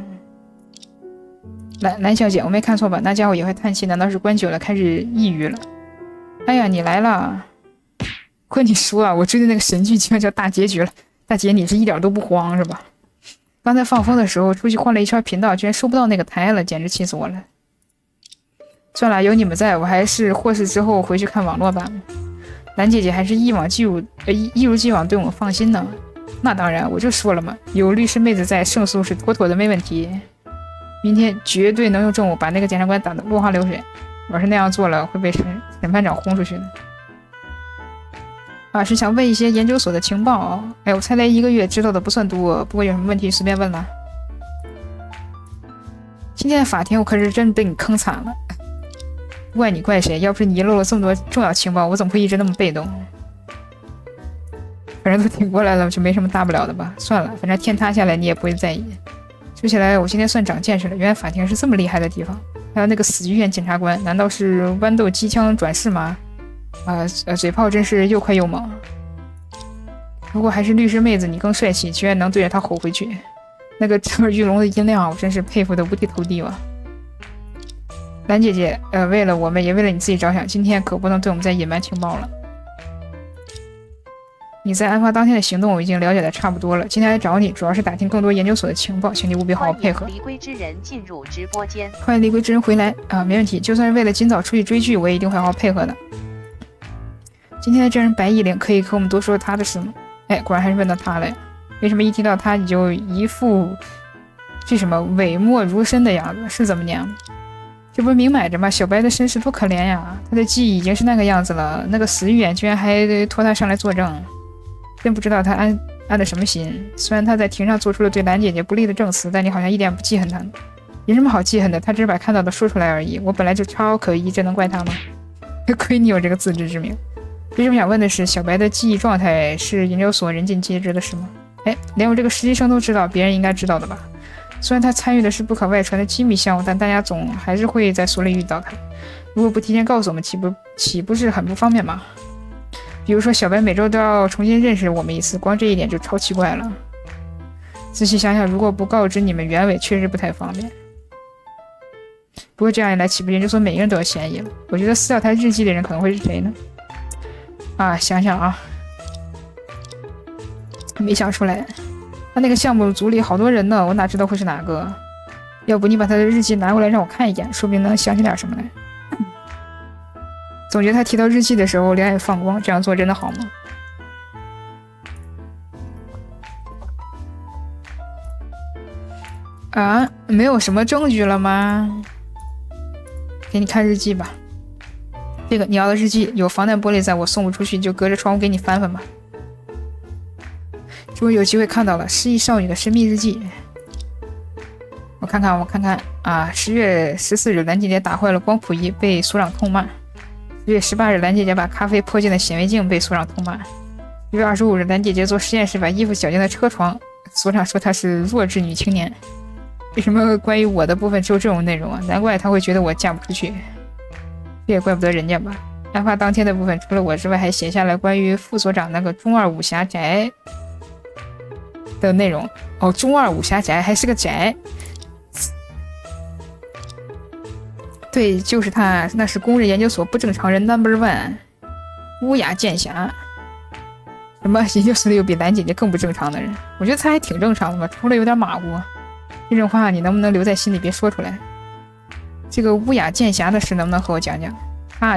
兰小姐，我没看错吧？那家伙也会叹气，难道是关久了开始抑郁了？哎呀，你来了！我跟你说啊，我追的那个神剧居然叫大结局了。大姐，你是一点都不慌是吧？刚才放风的时候出去换了一圈频道，居然收不到那个台了，简直气死我了。算了，有你们在，我还是获释之后回去看网络版。兰姐姐还是一如既往对我们放心呢。那当然，我就说了嘛，有律师妹子在，胜诉是妥妥的没问题。明天绝对能用证物把那个检察官打得落花流水。我要是那样做了，会被审判长轰出去的。啊，是想问一些研究所的情报。哎，我才来1个月，知道的不算多，不过有什么问题随便问了。今天的法庭我可是真被你坑惨了。不怪你怪谁？要不是你遗漏了这么多重要情报，我怎么会一直那么被动？反正都挺过来了，就没什么大不了的吧。算了，反正天塌下来你也不会在意。说起来，我今天算长见识了，原来法庭是这么厉害的地方。还有那个死鱼院检察官，难道是豌豆机枪转世吗？嘴炮真是又快又猛。如果还是律师妹子，你更帅气，居然能对着他吼回去。那个震耳欲聋的音量，我真是佩服的五体投地了。兰姐姐，为了我们，也为了你自己着想，今天可不能对我们再隐瞒情报了。你在案发当天的行动我已经了解的差不多了，今天来找你主要是打听更多研究所的情报，请你务必好好配合。离归之人进入直播间，欢迎离归之人回来啊，没问题，就算是为了今早出去追剧，我也一定会好好配合的。今天的证人白依玲可以和我们多说他的事吗？哎，果然还是问到他了呀。为什么一提到他你就一副这什么讳莫如深的样子？是怎么念？这不是明摆着吗？小白的身世多可怜呀，他的记忆已经是那个样子了，那个死预言居然还拖他上来作证，真不知道他安的什么心。虽然他在庭上做出了对兰姐姐不利的证词，但你好像一点不记恨他。有什么好记恨的？他只是把看到的说出来而已。我本来就超可疑，这能怪他吗？亏你有这个自知之明。为什么想问的是，小白的记忆状态是研究所人尽皆知的事吗？哎，连我这个实习生都知道，别人应该知道的吧？虽然他参与的是不可外传的机密项目，但大家总还是会在所里遇到他。如果不提前告诉我们，岂不是很不方便吗？比如说小白每周都要重新认识我们一次，光这一点就超奇怪了。仔细想想，如果不告知你们原委，确实不太方便。不过这样一来，岂不研究所每个人都有嫌疑了？我觉得撕掉他日记的人可能会是谁呢？啊，想想啊，没想出来。他那个项目组里好多人呢，我哪知道会是哪个？要不你把他的日记拿过来让我看一眼，说不定能想起点什么来。总觉得他提到日记的时候两眼放光，这样做真的好吗？啊，没有什么证据了吗？给你看日记吧。这个你要的日记有防弹玻璃在，我送不出去，就隔着窗户给你翻翻吧。终于有机会看到了失忆少女的神秘日记。我看看啊，10月14日，兰姐姐打坏了光谱仪，被所长痛骂。10月18日，兰姐姐把咖啡泼进了显微镜，被所长痛骂。10月25日，兰姐姐做实验室把衣服绞进了车床，所长说她是弱智女青年。为什么关于我的部分只有这种内容啊？难怪他会觉得我嫁不出去。这也怪不得人家吧。案发当天的部分除了我之外，还写下了关于副所长那个中二武侠宅的内容。哦，中二武侠宅还是个宅。对，就是他，那是公认研究所不正常人 No.1， 乌雅剑侠。什么研究所里有比兰姐姐更不正常的人？我觉得他还挺正常的吧，除了有点马虎。这种话你能不能留在心里，别说出来？这个乌雅剑侠的事能不能和我讲讲？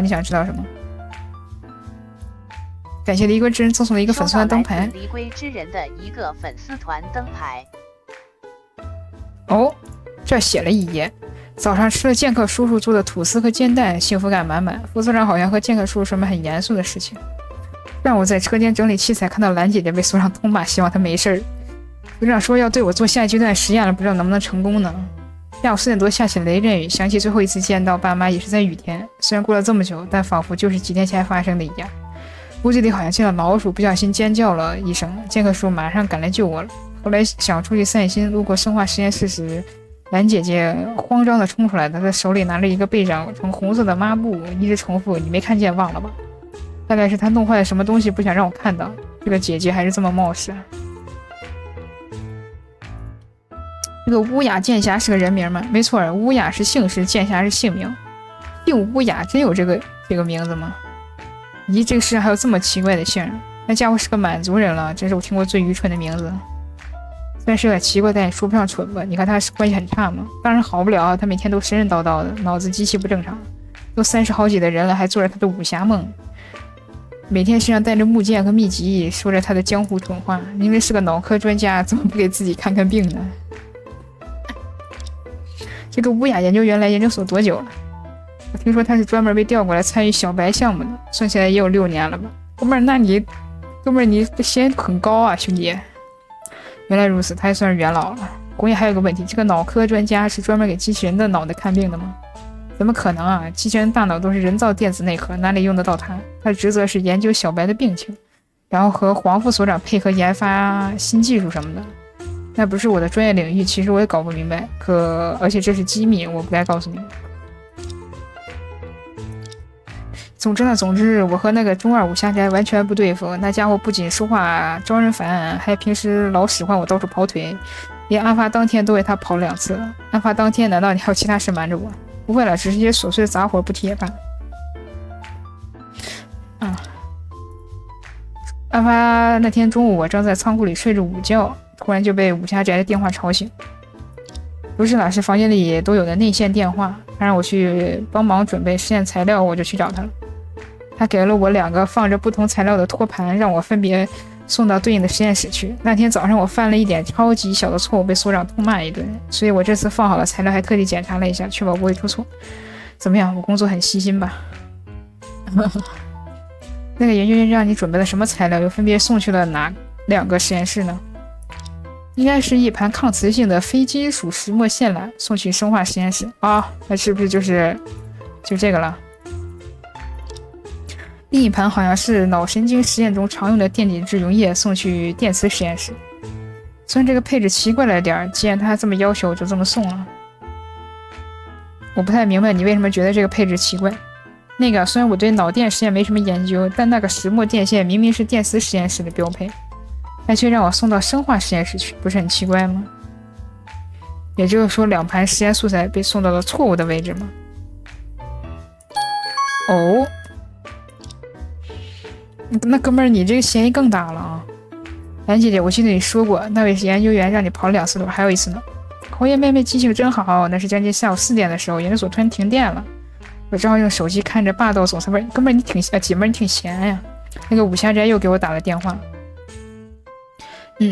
你想知道什么？感谢离归之人赠送的一个粉丝团灯牌。离归之人的一个粉丝团灯牌。哦，这写了一页。早上吃了剑客叔叔做的吐司和煎蛋，幸福感满满。副所长好像和剑客叔叔什么很严肃的事情。让我在车间整理器材，看到兰姐姐被所长痛骂，希望她没事儿。所长说要对我做下一阶段实验了，不知道能不能成功呢？下午4点多下起雷阵雨，想起最后一次见到爸妈也是在雨天。虽然过了这么久，但仿佛就是几天前发生的一样。屋子里好像见到老鼠，不小心尖叫了一声，剑客叔马上赶来救我了。后来想出去散心，路过生化实验室时，兰姐姐慌张地冲出来，她的手里拿着一个被染成红色的抹布，一直重复：“你没看见，忘了吧？”大概是她弄坏了什么东西，不想让我看到。这个姐姐还是这么冒失。这个乌雅剑侠是个人名吗？没错，乌雅是姓氏，剑侠是姓名。姓乌雅真有这个名字吗？咦，这个世上还有这么奇怪的姓？那家伙是个满族人了，真是我听过最愚蠢的名字。虽然是有点奇怪，但也说不上蠢吧。你看他关系很差吗？当然好不了，他每天都神神叨叨的，脑子极其不正常。都30好几的人了，还做着他的武侠梦，每天身上带着木剑和秘籍，说着他的江湖蠢话。明明是个脑科专家，怎么不给自己看看病呢？这个乌雅研究员来研究所多久了？我听说他是专门被调过来参与小白项目的，算起来也有6年了吧。哥们儿，你先很高啊，兄弟。原来如此，他也算是元老了。工业还有个问题，这个脑科专家是专门给机器人的脑袋看病的吗？怎么可能啊！机器人大脑都是人造电子内核，哪里用得到它？他的职责是研究小白的病情，然后和黄副所长配合研发新技术什么的。那不是我的专业领域，其实我也搞不明白。而且这是机密，我不该告诉你们。总之，我和那个中二武侠宅完全不对付。那家伙不仅说话招人烦，还平时老使唤我到处跑腿，连案发当天都为他跑了2次。案发当天，难道你还有其他事瞒着我？不会了，只是一些琐碎的杂活，不提也罢。案发那天中午，我正在仓库里睡着午觉，突然就被武侠宅的电话吵醒。不是啦，是房间里都有的内线电话，他让我去帮忙准备实验材料，我就去找他了。他给了我2个放着不同材料的托盘，让我分别送到对应的实验室去。那天早上我犯了一点超级小的错误，被所长痛骂一顿，所以我这次放好了材料，还特地检查了一下，确保不会出错。怎么样，我工作很细心吧？那个研究员让你准备了什么材料，又分别送去了哪2个实验室呢？应该是一盘抗磁性的非金属石墨线缆，送去生化实验室啊。那是不是就这个了？另一盘好像是脑神经实验中常用的电解质溶液，送去电磁实验室。虽然这个配置奇怪了点，既然他这么要求，我就这么送了。我不太明白你为什么觉得这个配置奇怪。那个虽然我对脑电实验没什么研究，但那个石墨电线明明是电磁实验室的标配，但却让我送到生化实验室去，不是很奇怪吗？也就是说，2盘实验素材被送到了错误的位置吗？哦。那哥们儿，你这个嫌疑更大了啊！兰姐姐，我记得你说过，那位研究员让你跑了2次腿，还有一次呢。红叶妹妹记性真好，那是将近下午4点的时候，研究所突然停电了，我只好用手机看着霸道总裁问：“哥们儿，姐们儿你挺闲呀。”那个武侠宅又给我打了电话。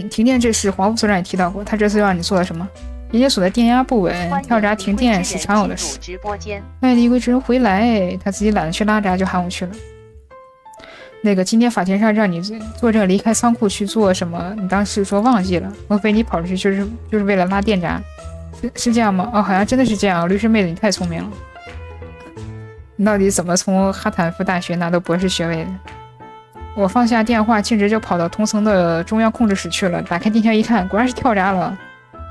停电这事，黄副所长也提到过，他这次又让你做了什么？研究所的电压不稳，跳闸停电是常有的事。外地归之人回来，他自己懒得去拉闸，就喊我去了。那个今天法庭上让你作证离开仓库去做什么，你当时说忘记了，莫非你跑出去就是为了拉电闸？是这样吗？哦，好像真的是这样。律师妹子，你太聪明了。你到底怎么从哈坦夫大学拿到博士学位的？我放下电话，径直就跑到同层的中央控制室去了。打开电箱一看，果然是跳闸了。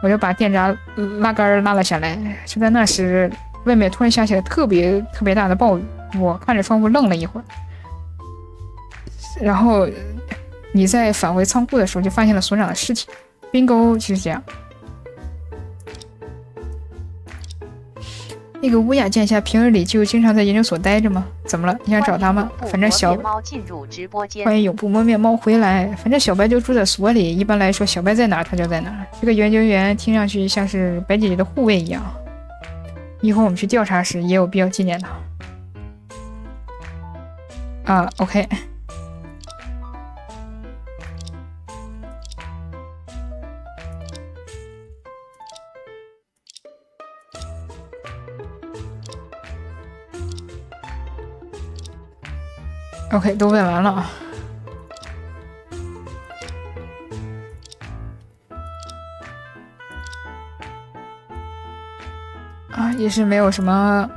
我就把电闸拉杆拉了下来。就在那时，外面突然下起了特别大的暴雨。我看着窗户愣了一会儿。然后你在返回仓库的时候就发现了所长的尸体。bingo， 就是这样。那个乌雅剑侠平日里就经常在研究所待着吗？怎么了？你想找他吗？反正欢迎永不磨面猫回来。反正小白就住在所里，一般来说小白在哪儿他就在哪儿。这个研究员听上去像是白姐姐的护卫一样，以后我们去调查时也有必要纪念他。OK。OK， 都问完了啊，也是没有什么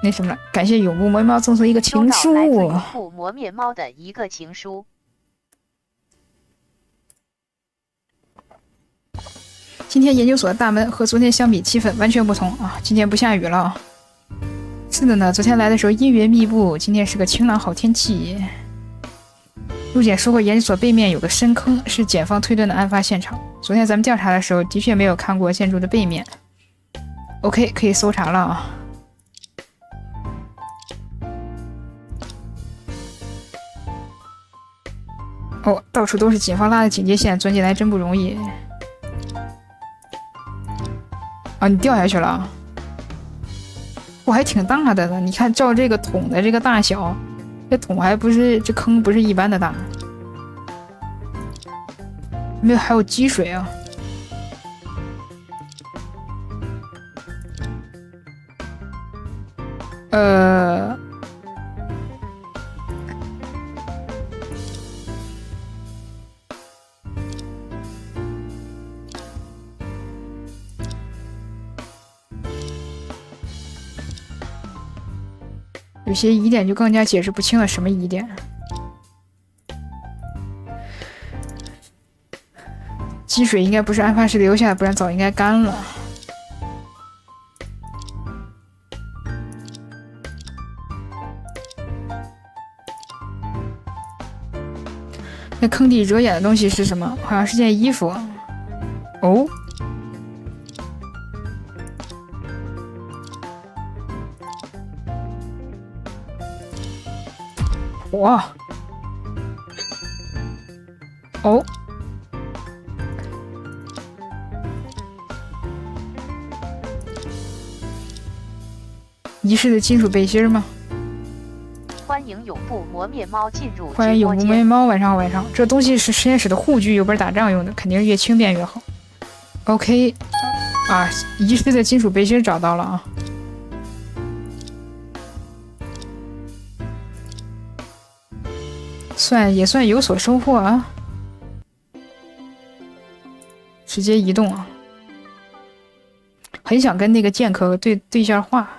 那什么了。感谢永不磨面猫赠送一个情书，来自永不磨面猫的一个情书。今天研究所的大门和昨天相比气氛完全不同啊！今天不下雨了。是的呢，昨天来的时候阴云密布，今天是个晴朗好天气。陆检说过，研究所背面有个深坑，是检方推断的案发现场。昨天咱们调查的时候，的确没有看过建筑的背面。OK， 可以搜查了啊。哦，到处都是警方拉的警戒线，钻进来真不容易。啊，你掉下去了？我还挺大的呢，你看照这个桶的这个大小，这桶还不是这坑不是一般的大。没有，还有积水啊。有些疑点就更加解释不清了，什么疑点？积水应该不是案发时留下的，不然早应该干了。那坑底惹眼的东西是什么？好像是件衣服。哦。哇！哦。遗失的金属背心吗？欢迎永不磨灭猫进入直播间。欢迎永不磨灭猫，晚上好，晚上好。这东西是实验室的护具，有本打仗用的，肯定是越轻便越好。OK， 啊，遗失的金属背心找到了啊。也算有所收获啊。直接移动啊。很想跟那个剑客对一下话，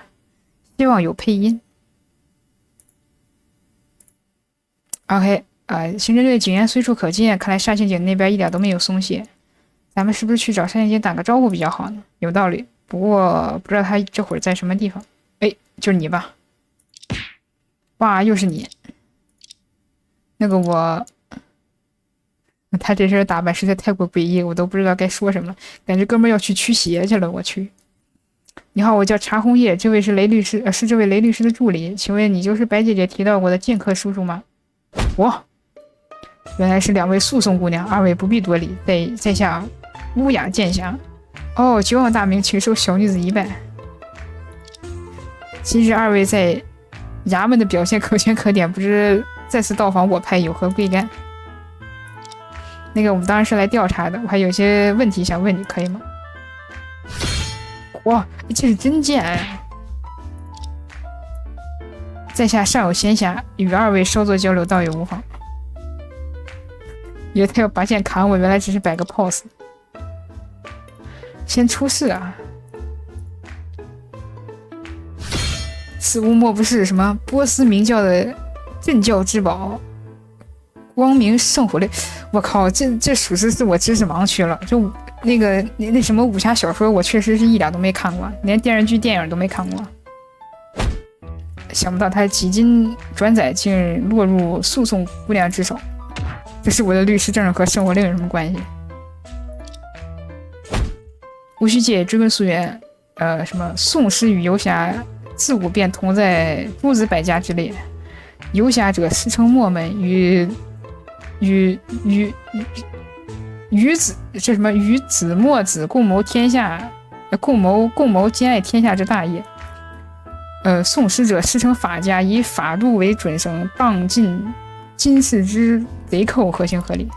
希望有配音。OK， 刑侦队警员随处可见，看来沙县警那边一点都没有松懈。咱们是不是去找沙县警打个招呼比较好呢？有道理，不过不知道他这会儿在什么地方。哎，就是你吧？哇，又是你！那个他这身打扮实在太过诡异，我都不知道该说什么了。感觉哥们要去驱邪去了，我去。你好，我叫查红叶，这位是雷律师，是这位雷律师的助理。请问你就是白姐姐提到过的剑客叔叔吗？哇，原来是两位诉讼姑娘，二位不必多礼，在下乌雅剑侠。哦，久仰大名，请受小女子一拜。今日二位在衙门的表现可圈可点，不知再次到访我派有何贵干？那个，我们当然是来调查的，我还有些问题想问你，可以吗？哇，这是真剑哎！在下尚有闲暇，与二位稍作交流，倒也无妨。以为他要拔剑砍我，原来只是摆个 pose。先出示啊！此物莫不是什么波斯明教的镇教之宝——光明圣火类。我靠，这属实是我知识盲区了。就那什么武侠小说，我确实是一点都没看过，连电视剧、电影都没看过。想不到他几经转载，竟落入诉讼姑娘之手。这是我的律师证和生活令有什么关系？无需借追根溯源，什么宋诗与游侠自古便同在诸子百家之列，游侠者师承墨门，与子这什么与子墨子共谋天下，共谋兼爱天下之大业。宋诗者师承法家，以法度为准绳，荡尽今世之贼寇，合情合理。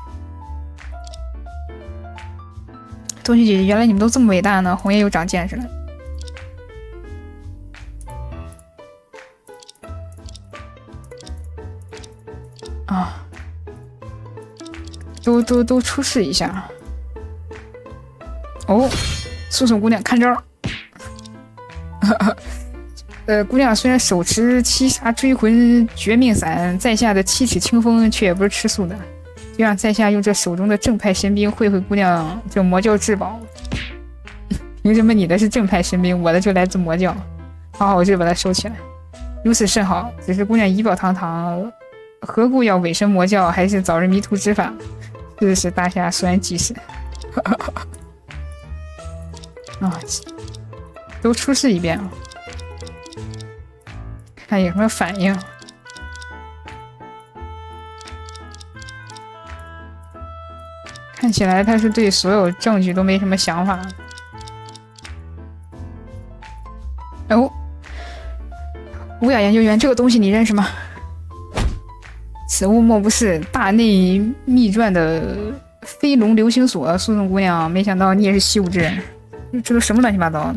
东西姐姐，原来你们都这么伟大呢！红叶又长见识了。啊，都出示一下。哦，诉讼姑娘看招。姑娘虽然手持七杀追魂绝命伞，在下的七尺清风却也不是吃素的。就让在下用这手中的正派神兵会姑娘这魔教至宝。凭什么你的是正派神兵，我的就来自魔教？好好，我这把它收起来。如此甚好，只是姑娘仪表堂堂，何故要委身魔教，还是早日迷途知返？是是，大侠虽即是。啊，都出示一遍了，看有什么反应。看起来他是对所有证据都没什么想法。哦，乌雅研究员，这个东西你认识吗？此物莫不是大内秘传的飞龙流星锁？诉讼姑娘，没想到你也是习武之人，这都什么乱七八糟的？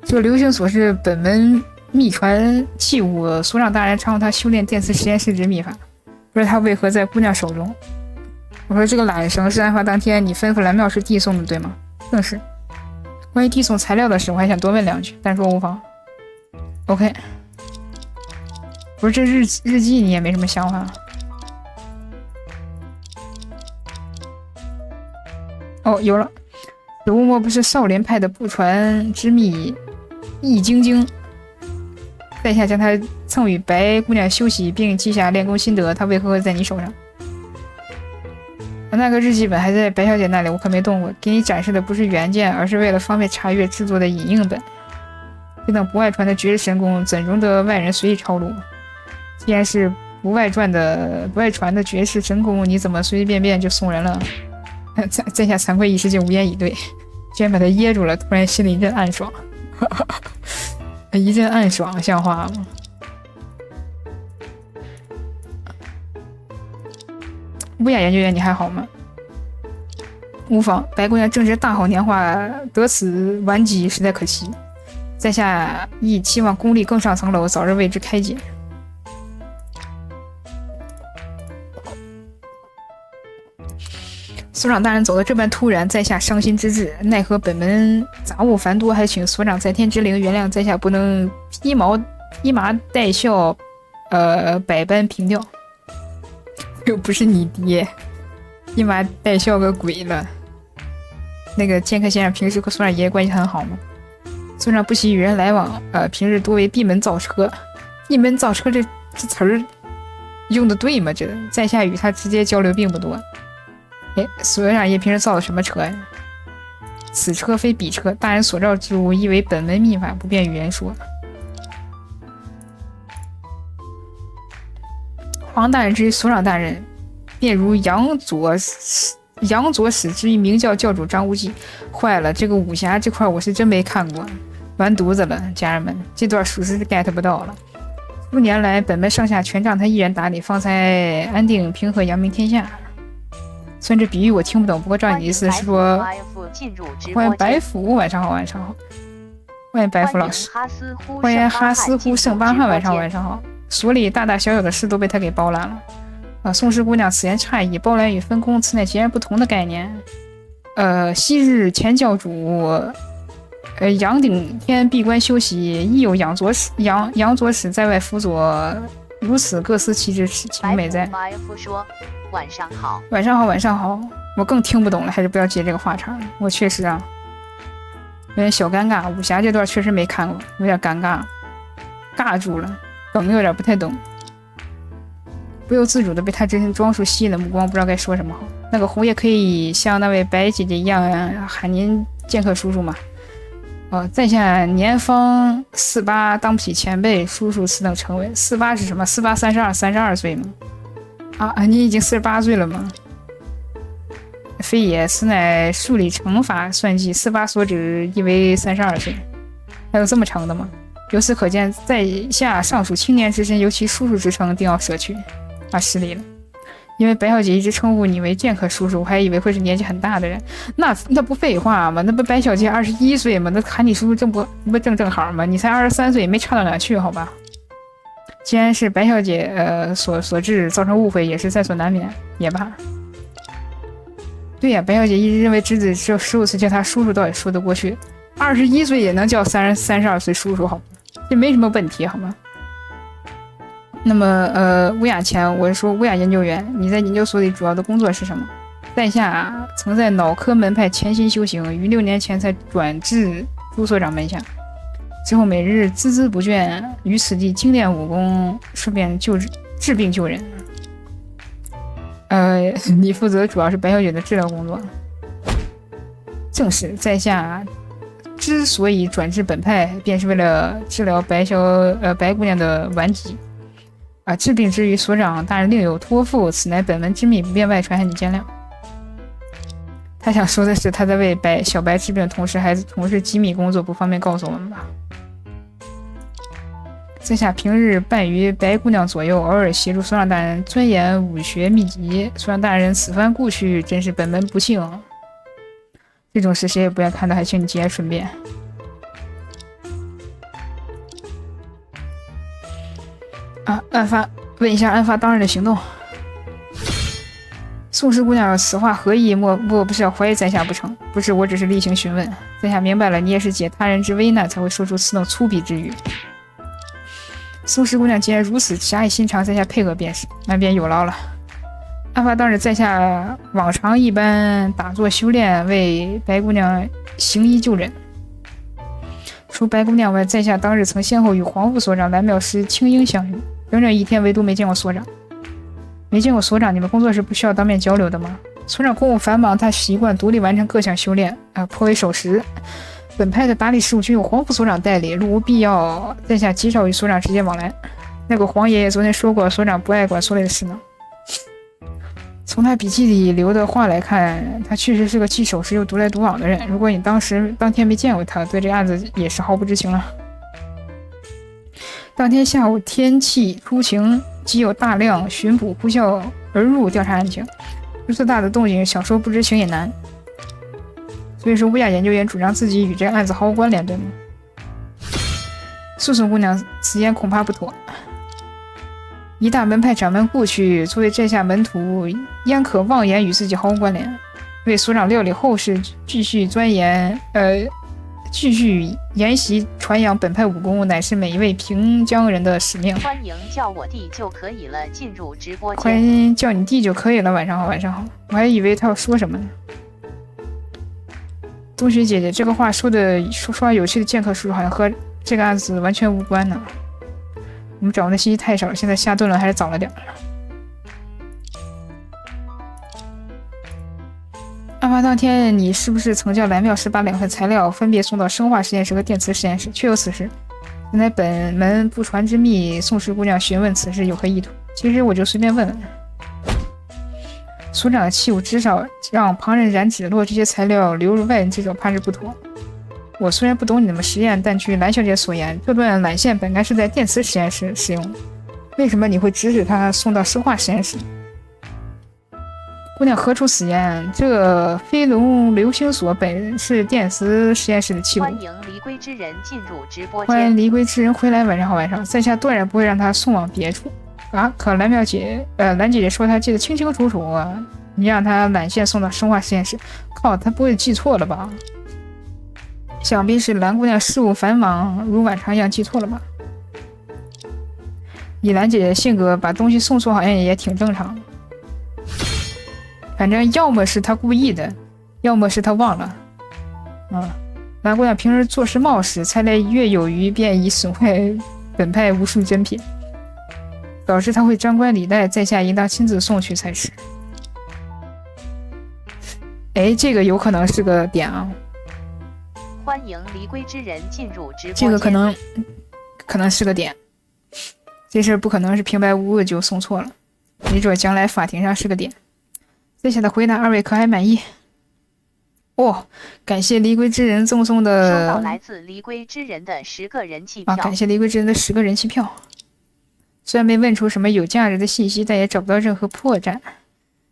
这个流星锁是本门秘传器物，所长大人常用它修炼电磁实验室之秘法，不知他为何在姑娘手中？我说这个缆绳是案发当天你吩咐蓝庙师递送的，对吗？正是。关于递送材料的事，我还想多问两句，但说无妨。OK。不是这日记你也没什么想法？哦，有了。此物莫不是少林派的不传之秘易筋经？在下将它赠与白姑娘休息，并记下练功心得，她为何会在你手上？那个日记本还在白小姐那里，我可没动过。给你展示的不是原件，而是为了方便查阅制作的影印本。这等不外传的绝世神功，怎容得外人随意抄录？既然是不外传的绝世神功，你怎么随随便便就送人了？在下惭愧一时，竟无言以对，居然把他噎住了。突然心里一阵暗爽，一阵暗爽，像话吗？乌雅研究员，你还好吗？无妨，白姑娘正值大好年华，得此顽疾，实在可惜。在下亦期望功力更上层楼，早日为之开解。所长大人走得这般突然，在下伤心之至，奈何本门杂物繁多，还请所长在天之灵原谅在下不能披麻戴孝，百般凭吊。又不是你爹，披麻戴孝个鬼了。那个剑客先生平时和所长爷爷关系很好吗？所长不惜与人来往，平日多为闭门造车。闭门造车这词儿用的对吗？这在下与他直接交流并不多。哎，所长爷平时造的什么车呀？此车非彼车，大人所造之物，亦为本门秘法，不便与人说。黄大人之于所长大人，便如杨左使之于明教教主张无忌。坏了，这个武侠这块我是真没看过，完犊子了，家人们，这段属实是 get 不到了。数年来，本门上下全仗他一人打理，方才安定平和，扬名天下。虽然这比喻我听不懂，不过照你意思是说，欢迎白虎，晚上好，晚上好，欢迎白虎老师，欢迎哈斯呼圣巴汉，晚上好，晚上好。所里大大小小的事都被他给包揽了。宋氏姑娘此言差矣，包揽与分工，此乃截然不同的概念。昔日前教主，杨顶天闭关休息，亦有杨左使在外辅佐，如此各司其职，情美在。说晚上好，晚上好，晚上好。我更听不懂了，还是不要接这个话茬。我确实有点小尴尬，武侠这段确实没看过，有点尴尬，尬住了。梗有点不太懂，不由自主的被他这身装束吸引了目光，不知道该说什么好。那个红叶可以像那位白姐姐一样喊您剑客叔叔吗？在下年方48，当不起前辈，叔叔此等称谓。48是什么？48、32岁吗？你已经48岁了吗？非也，此乃数理乘法算计，48所指亦为32岁。还有这么长的吗？由此可见，在下尚属青年之身，尤其叔叔之称定要舍去。失礼了，因为白小姐一直称呼你为剑客叔叔，我还以为会是年纪很大的人。那不废话吗？那不白小姐21岁吗？那喊你叔叔正好吗？你才23岁，没差到哪去，好吧？既然是白小姐所致，造成误会也是在所难免，也罢。对呀，白小姐一直认为侄子只有15岁叫他叔叔，倒也说得过去。21岁也能叫32岁叔叔，好吗？这没什么问题，好吗？那么，乌雅前，我是说乌雅研究员，你在研究所里主要的工作是什么？在下曾在脑科门派潜心修行，于6年前才转至朱所长门下，之后每日孜孜不倦于此地精炼武功，顺便治病救人。你负责主要是白小姐的治疗工作。正是在下之所以转至本派，便是为了治疗白姑娘的顽疾。治病之余，所长大人另有托付，此乃本门之秘，不便外传，还请见谅。他想说的是，他在为小白治病的同时，还从事机密工作，不方便告诉我们吧。在下平日伴于白姑娘左右，偶尔协助所长大人钻研武学秘籍。所长大人此番故去，真是本门不幸。这种事谁也不愿看到，还请你节哀顺变。问一下案发当日的行动。宋氏姑娘此话何意？莫不是要怀疑在下不成？不是，我只是例行询问。在下明白了，你也是解他人之危难，才会说出此等粗鄙之语。宋氏姑娘既然如此侠义心肠，在下配合便是，那便有劳了。案发当日，在下往常一般打坐修炼，为白姑娘行医救人。除白姑娘外，在下当日曾先后与黄副所长、蓝妙师、青樱相遇，整整一天，唯独没见过所长。没见过所长，你们工作是不需要当面交流的吗？所长公务繁忙，他习惯独立完成各项修炼，颇为守时。本派的打理事务均由黄副所长代理，若无必要，在下极少与所长直接往来。那个黄爷爷昨天说过，所长不爱管所内的事呢。从他笔记里留的话来看，他确实是个既守时又独来独往的人。如果你当天没见过他，对这案子也是毫不知情了。当天下午天气出晴，即有大量巡捕呼啸而入调查案情，如此大的动静，想说不知情也难。所以说乌雅研究员主张自己与这个案子毫无关联，对吗？素素姑娘此言恐怕不妥。一大门派掌门故去，作为在下门徒，焉可妄言与自己毫无关联？为所长料理后事，继续研习传扬本派武功，乃是每一位平江人的使命。欢迎叫我弟就可以了，进入直播间。欢迎叫你弟就可以了。晚上好，晚上好。我还以为他要说什么呢。冬雪姐姐这个话说话有趣的剑客叔叔好像和这个案子完全无关呢。我们掌握的信息太少了，现在下顿了还是早了点。案发当天，你是不是曾叫蓝妙师把2份材料分别送到生化实验室和电磁实验室？确有此事。现在本门不传之秘，宋氏姑娘询问此事有何意图？其实我就随便问问。所长的器物至少让旁人染指，落这些材料流入外人之手，怕是不妥。我虽然不懂你们实验，但据蓝小姐所言，这段缆线本该是在电磁实验室使用，为什么你会指使她送到生化实验室？姑娘何出此言？这飞龙流星锁本是电磁实验室的器物。欢迎离归之人进入直播间。欢迎离归之人回来，晚上好，晚上好。在下断然不会让他送往别处啊！可蓝姐姐说她记得清清楚楚啊，你让她缆线送到生化实验室，靠，她不会记错了吧？想必是蓝姑娘事务繁忙，如往常一样记错了吧？以蓝姐姐的性格，把东西送错好像也挺正常的。反正要么是她故意的，要么是她忘了。蓝姑娘平时做事冒失，材料越有余，便已损坏本派无数珍品，导致她会张冠李戴，在下应当亲自送去才是。哎，这个有可能是个点啊。欢迎离归之人进入直播间。这个可能是个点，这事不可能是平白无故就送错了，没准将来法庭上是个点。在下的回答，二位可还满意？哦，感谢离归之人赠送的，收到来自离归之人的10个人气票。感谢离归之人的10个人气票。虽然没问出什么有价值的信息，但也找不到任何破绽。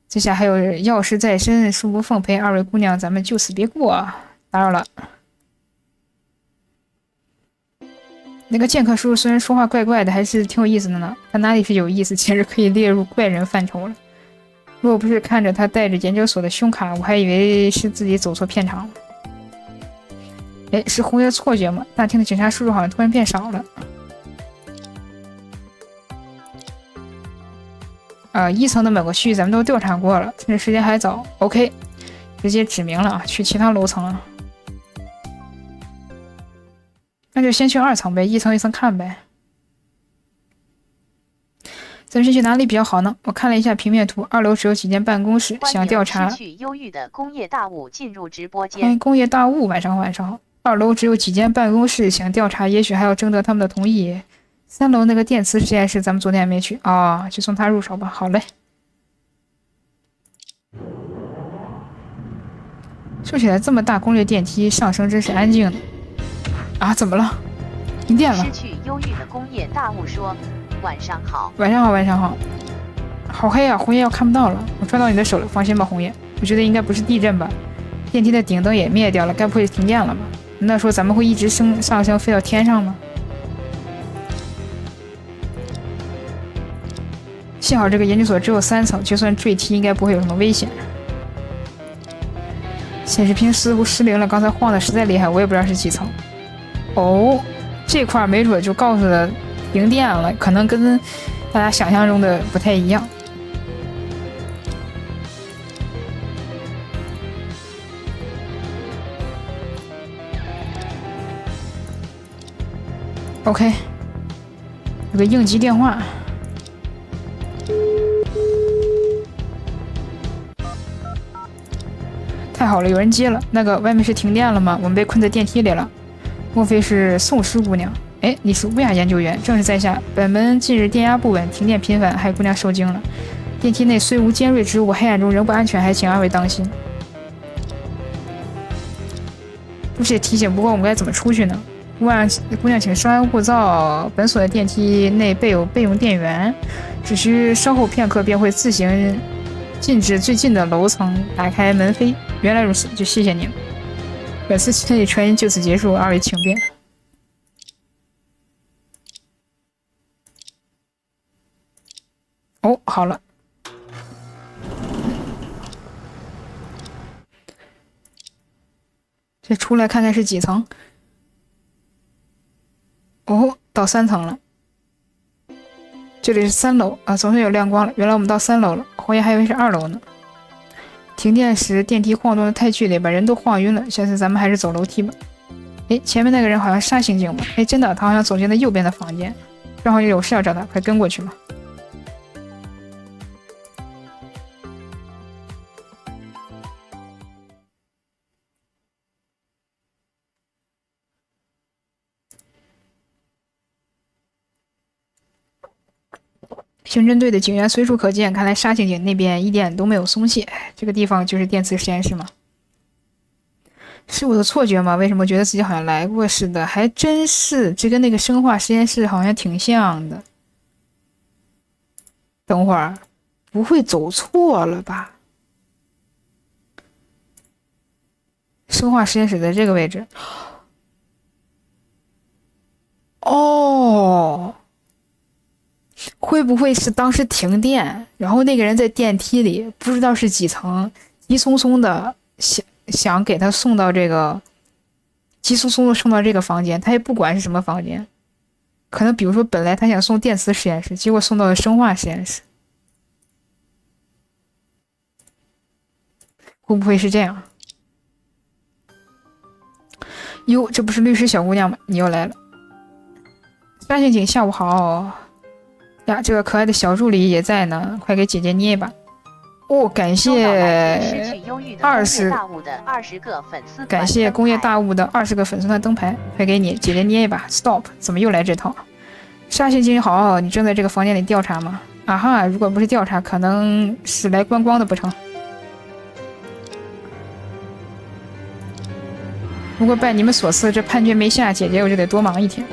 在下还有要事在身，恕不奉陪。二位姑娘，咱们就此别过啊！打扰了。那个剑客叔叔虽然说话怪怪的，还是挺有意思的呢。他哪里是有意思，简直可以列入怪人范畴了。若不是看着他带着研究所的胸卡，我还以为是自己走错片场了。哎，是红叶错觉吗？大厅的警察叔叔好像突然变少了。1层的某个区域咱们都调查过了，趁着时间还早 ，OK， 直接指明了去其他楼层了。那就先去2层呗，1层1层看呗。咱们先去哪里比较好呢？我看了一下平面图，2楼只有几间办公室，想调查。失去忧郁的工业大物进入直播间。欢迎工业大物，晚上好，晚上好。2楼只有几间办公室，想调查，也许还要征得他们的同意。3楼那个电磁实验室，咱们昨天还没去啊，就从他入手吧。好嘞。说起来，这么大功率电梯上升真是安静的啊！怎么了？停电了。失去忧郁的工业大物说：“晚上好。”晚上好，晚上好。好黑啊，红叶要看不到了。我抓到你的手了，放心吧，红叶。我觉得应该不是地震吧？电梯的顶灯也灭掉了，该不会停电了吧？那说咱们会一直上升飞到天上吗？幸好这个研究所只有3层，就算坠梯应该不会有什么危险。显示屏似乎失灵了，刚才晃的实在厉害，我也不知道是几层。哦，这块没准就告诉了停电了，可能跟大家想象中的不太一样。OK， 有个应急电话。太好了，有人接了。那个外面是停电了吗？我们被困在电梯里了。莫非是宋师姑娘？哎，你是乌鸦研究员，正是在下。本门近日电压不稳，停电频繁，害姑娘受惊了。电梯内虽无尖锐之物，黑暗中仍不安全，还请二位当心。不是提醒，不过我们该怎么出去呢？姑娘，请稍安勿躁。本所的电梯内备有备用电源，只需稍后片刻便会自行进至最近的楼层，打开门扉。原来如此，就谢谢你了。本次千里传音就此结束，二位请便。哦，好了。这出来看看是几层？哦，到3层了。这里是3楼啊，总算有亮光了。原来我们到3楼了，红叶还以为是2楼呢。停电时电梯晃动的太剧烈，把人都晃晕了。下次咱们还是走楼梯吧。哎，前面那个人好像杀刑警吧？哎，真的，他好像走进了右边的房间。正好有事要找他，快跟过去吧。刑侦队的警员随处可见，看来杀刑警那边一点都没有松懈。这个地方就是电磁实验室吗？是我的错觉吗？为什么觉得自己好像来过似的？还真是，这跟那个生化实验室好像挺像的。等会儿，不会走错了吧？生化实验室在这个位置。哦。会不会是当时停电，然后那个人在电梯里不知道是几层，急匆匆的想给他送到这个，急匆匆的送到这个房间，他也不管是什么房间，可能比如说本来他想送电磁实验室，结果送到了生化实验室，会不会是这样？哟，这不是律师小姑娘吗？你又来了。杀刑警下午好。呀，这个可爱的小助理也在呢，快给姐姐捏吧。哦，感谢感谢工业大物的20个粉丝团灯牌，快给你姐姐捏一把。Stop， 怎么又来这套？杀刑警好，你正在这个房间里调查吗？啊哈，如果不是调查，可能是来观光的不成？不过拜你们所赐，这判决没下，姐姐我就得多忙一天。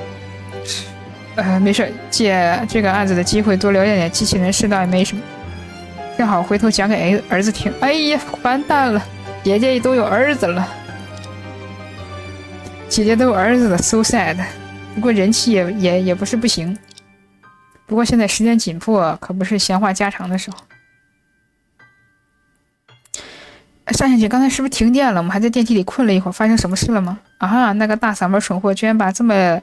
没事，借这个案子的机会多了解点机器人世道也没什么。正好回头讲给儿子听。哎呀，完蛋了，姐姐都有儿子了，姐姐都有儿子了 ，so sad。不过人气也不是不行。不过现在时间紧迫，可不是闲话家常的时候。上刑警，刚才是不是停电了？我们还在电梯里困了一会儿，发生什么事了吗？啊哈，那个大嗓门蠢货居然把这么。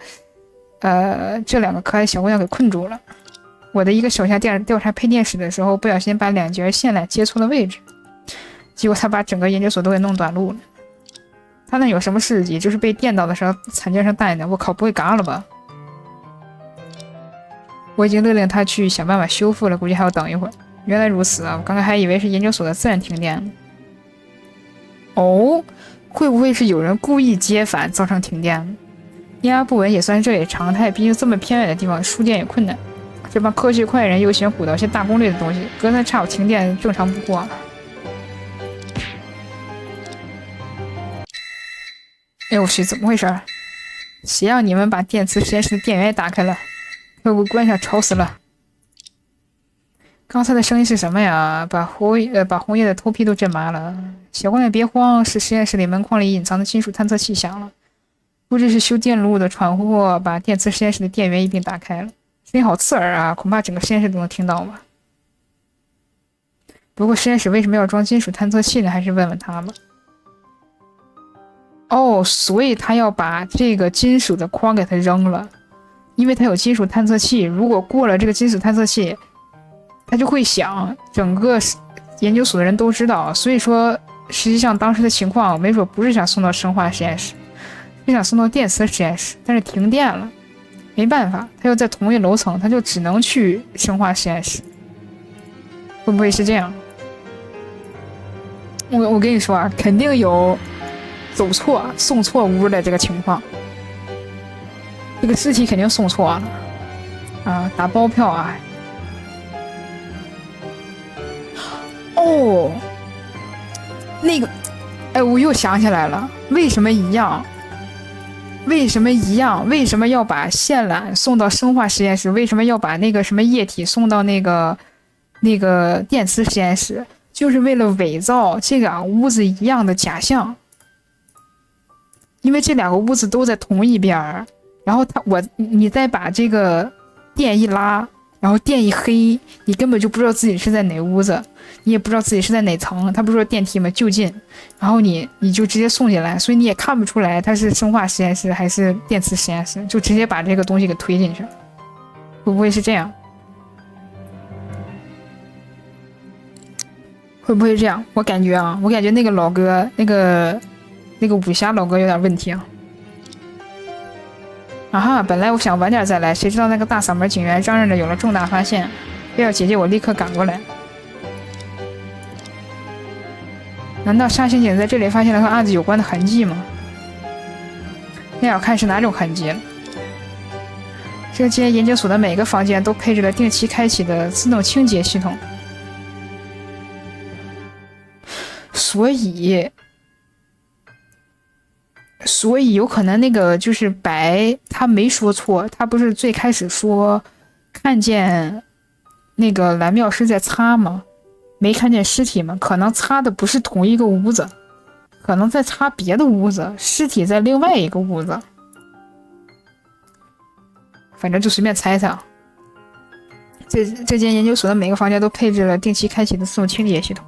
这2个可爱小姑娘给困住了。我的一个手下调查配电室的时候，不小心把2节线缆接错了位置，结果他把整个研究所都给弄短路了。他那有什么事迹？就是被电到的时候惨叫声大一点。我靠，不会嘎了吧？我已经勒令他去想办法修复了，估计还要等一会儿。原来如此啊！我刚刚还以为是研究所的自然停电呢。哦，会不会是有人故意接反造成停电呢？电压不稳也算是这里常态，毕竟这么偏远的地方输电也困难。这帮科技快人又喜欢鼓捣些大功率的东西，隔三差五停电正常不过了。哎我去，怎么回事？谁让你们把电磁实验室的电源也打开了？给我关上，吵死了！刚才的声音是什么呀？把红叶的头皮都震麻了。小姑娘别慌，是实验室里门框里隐藏的金属探测器响了，估计是修电路的闯祸把电磁实验室的电源一并打开了。声音好刺耳啊，恐怕整个实验室都能听到吧。不过实验室为什么要装金属探测器呢？还是问问他吧。哦，所以他要把这个金属的框给它扔了，因为它有金属探测器，如果过了这个金属探测器，它就会响，整个研究所的人都知道。所以说实际上当时的情况没准不是想送到生化实验室，是想送到电磁实验室，但是停电了，没办法，他又在同一楼层，他就只能去生化实验室。会不会是这样？我跟你说啊，肯定有走错送错屋的这个情况，这个尸体肯定送错了啊！打包票啊！哦，那个，哎，我又想起来了，为什么一样？为什么一样？为什么要把线缆送到生化实验室？为什么要把那个什么液体送到那个电磁实验室？就是为了伪造这两个屋子一样的假象。因为这两个屋子都在同一边，然后你再把这个电一拉，然后电一黑，你根本就不知道自己是在哪屋子，你也不知道自己是在哪层。他不是说电梯吗？就近，然后你就直接送进来，所以你也看不出来它是生化实验室还是电磁实验室，就直接把这个东西给推进去了。会不会是这样？会不会这样？我感觉那个老哥，那个武侠老哥有点问题啊！啊哈，本来我想晚点再来，谁知道那个大嗓门警员嚷嚷着有了重大发现，非要姐姐我立刻赶过来。难道沙刑警在这里发现了和案子有关的痕迹吗？那要看是哪种痕迹了。这间研究所的每个房间都配置了定期开启的自动清洁系统，所以有可能那个就是白，他没说错，他不是最开始说看见那个蓝妙师在擦吗？没看见尸体吗？可能擦的不是同一个屋子，可能在擦别的屋子，尸体在另外一个屋子。反正就随便猜猜啊。这间研究所的每个房间都配置了定期开启的自动清洁系统。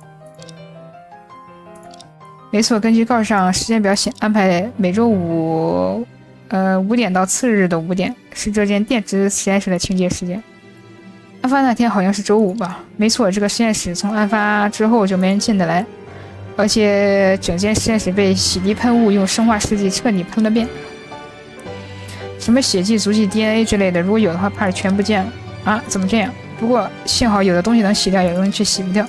没错，根据告上时间表安排，每周五5点到次日的5点是这间电池实验室的清洁时间。案发那天好像是周五吧？没错，这个实验室从案发之后就没人进得来，而且整间实验室被洗涤喷雾用生化试剂彻底喷了遍。什么血迹、足迹、DNA 之类的，如果有的话，怕是全不见了啊！怎么这样？不过幸好有的东西能洗掉，有的东西却洗不掉。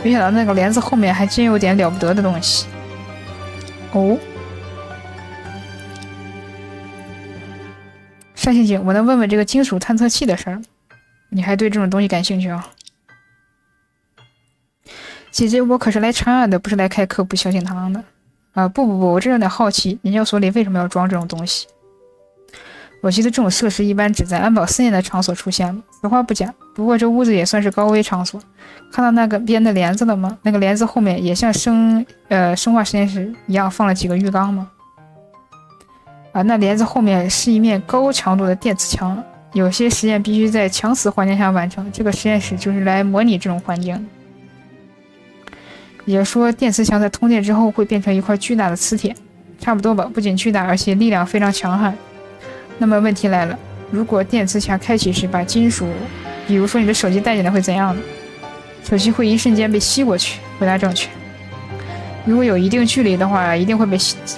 没想到那个帘子后面还真有点了不得的东西。哦，单刑警，我能问问这个金属探测器的事儿？你还对这种东西感兴趣啊？姐姐，我可是来查案的，不是来开科普小讲堂的。啊，不，我这有点好奇，研究所里为什么要装这种东西？我记得这种设施一般只在安保森严的场所出现了。此话不假，不过这屋子也算是高危场所。看到那个边的帘子了吗？那个帘子后面也像生化实验室一样放了几个浴缸吗？啊，那帘子后面是一面高强度的电磁墙，有些实验必须在强磁环境下完成，这个实验室就是来模拟这种环境的。也说电磁墙在通电之后会变成一块巨大的磁铁，差不多吧，不仅巨大，而且力量非常强悍。那么问题来了，如果电磁墙开启时把金属，比如说你的手机带进来会怎样呢？手机会一瞬间被吸过去。回答正确。如果有一定距离的话，一定会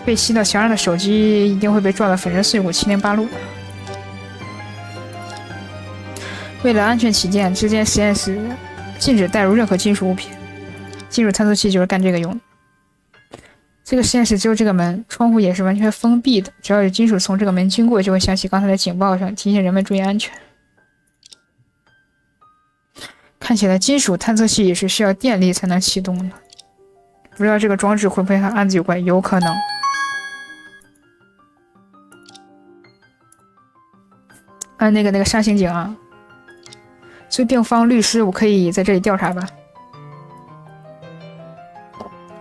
被吸到墙上的手机一定会被撞得粉身碎骨、七零八落。为了安全起见，这间实验室禁止带入任何金属物品。金属探测器就是干这个用的。这个实验室只有这个门，窗户也是完全封闭的，只要有金属从这个门经过，就会响起刚才的警报声，提醒人们注意安全。看起来金属探测器也是需要电力才能启动的，不知道这个装置会不会和案子有关，有可能。那个杀刑警啊，所以病方律师，我可以在这里调查吧？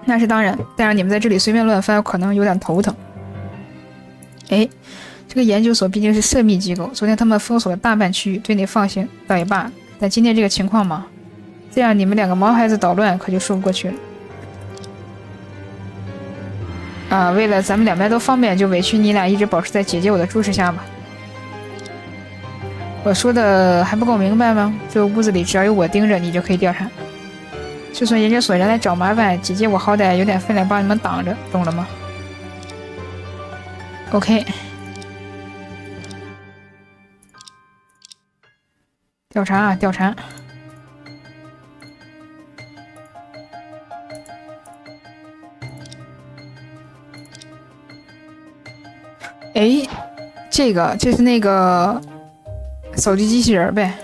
那是当然，但是你们在这里随便乱翻，可能有点头疼。哎，这个研究所毕竟是涉密机构，昨天他们封锁了大半区域，对你放行倒也罢。但今天这个情况嘛，这样你们两个毛孩子捣乱可就说不过去了。啊，为了咱们两边都方便，就委屈你俩一直保持在姐姐我的注视下吧。我说的还不够明白吗？这个屋子里只要有我盯着，你就可以调查。就算研究所人来找麻烦，姐姐我好歹有点分量帮你们挡着，懂了吗 ？OK。调查啊，调查。哎，这是那个扫地机器人呗。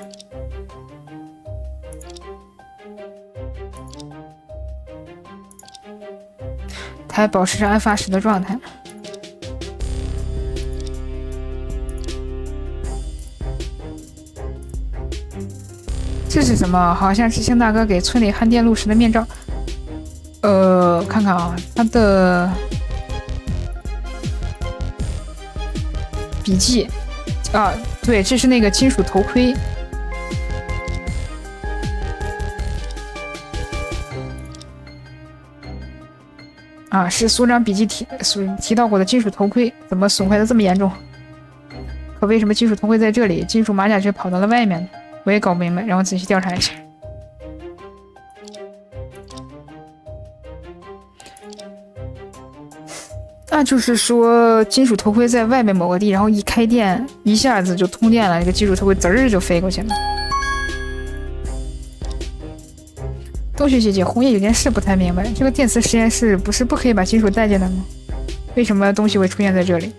它还保持着案发时的状态。这是什么？好像是星大哥给村里焊电路时的面罩。看看啊，他的笔记啊，对，这是那个金属头盔。啊，是所长笔记提到过的金属头盔，怎么损坏的这么严重？可为什么金属头盔在这里，金属马甲却跑到了外面呢？我也搞不明白，让我仔细调查一下。那就是说，金属头盔在外面某个地，然后一开电，一下子就通电了，这个金属头盔滋儿就飞过去了。冬雪姐姐，红叶有件事不太明白，这个电磁实验室不是不可以把金属带进来吗？为什么东西会出现在这里？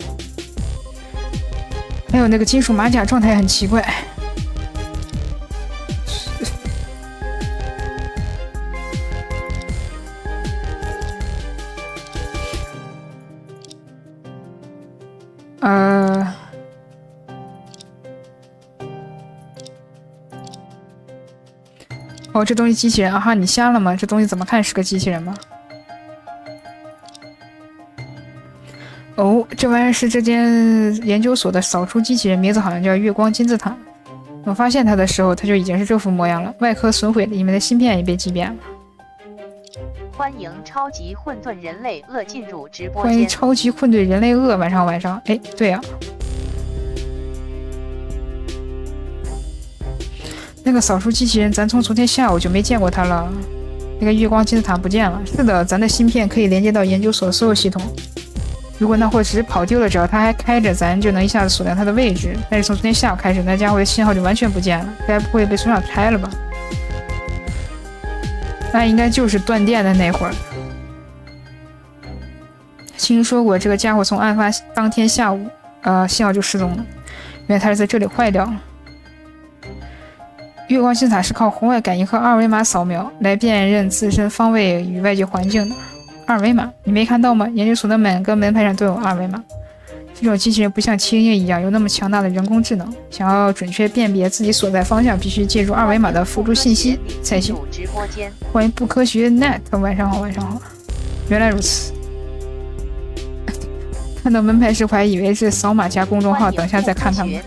还有那个金属马甲状态很奇怪。哦，这东西机器人啊哈，你瞎了吗？这东西怎么看是个机器人吗？哦，这玩意儿是这间研究所的扫除机器人，名字好像叫月光金字塔。我发现它的时候，它就已经是这副模样了，外壳损毁了，里面的芯片也被击扁了。欢迎超级混沌人类恶进入直播间。欢迎超级混沌人类恶，晚上。哎，对啊。那个扫除机器人，咱从昨天下午就没见过它了。那个月光金字塔不见了。是的，咱的芯片可以连接到研究所所有系统。如果那货只是跑丢了，只要它还开着，咱就能一下子锁定它的位置。但是从昨天下午开始，那家伙的信号就完全不见了，该不会被村长拆了吧？那应该就是断电的那会儿。听说过这个家伙从案发当天下午，信号就失踪了。原来他是在这里坏掉了。月光金字塔是靠红外感应和二维码扫描来辨认自身方位与外界环境的。二维码，你没看到吗？研究所的门跟门牌上都有二维码。这种机器人不像青鹰一样有那么强大的人工智能，想要准确辨别自己所在方向，必须借助二维码的辅助信息才行。欢迎不科学 net， 晚上好。原来如此。看到门牌时我还以为是扫码加公众号，等下再看看吧。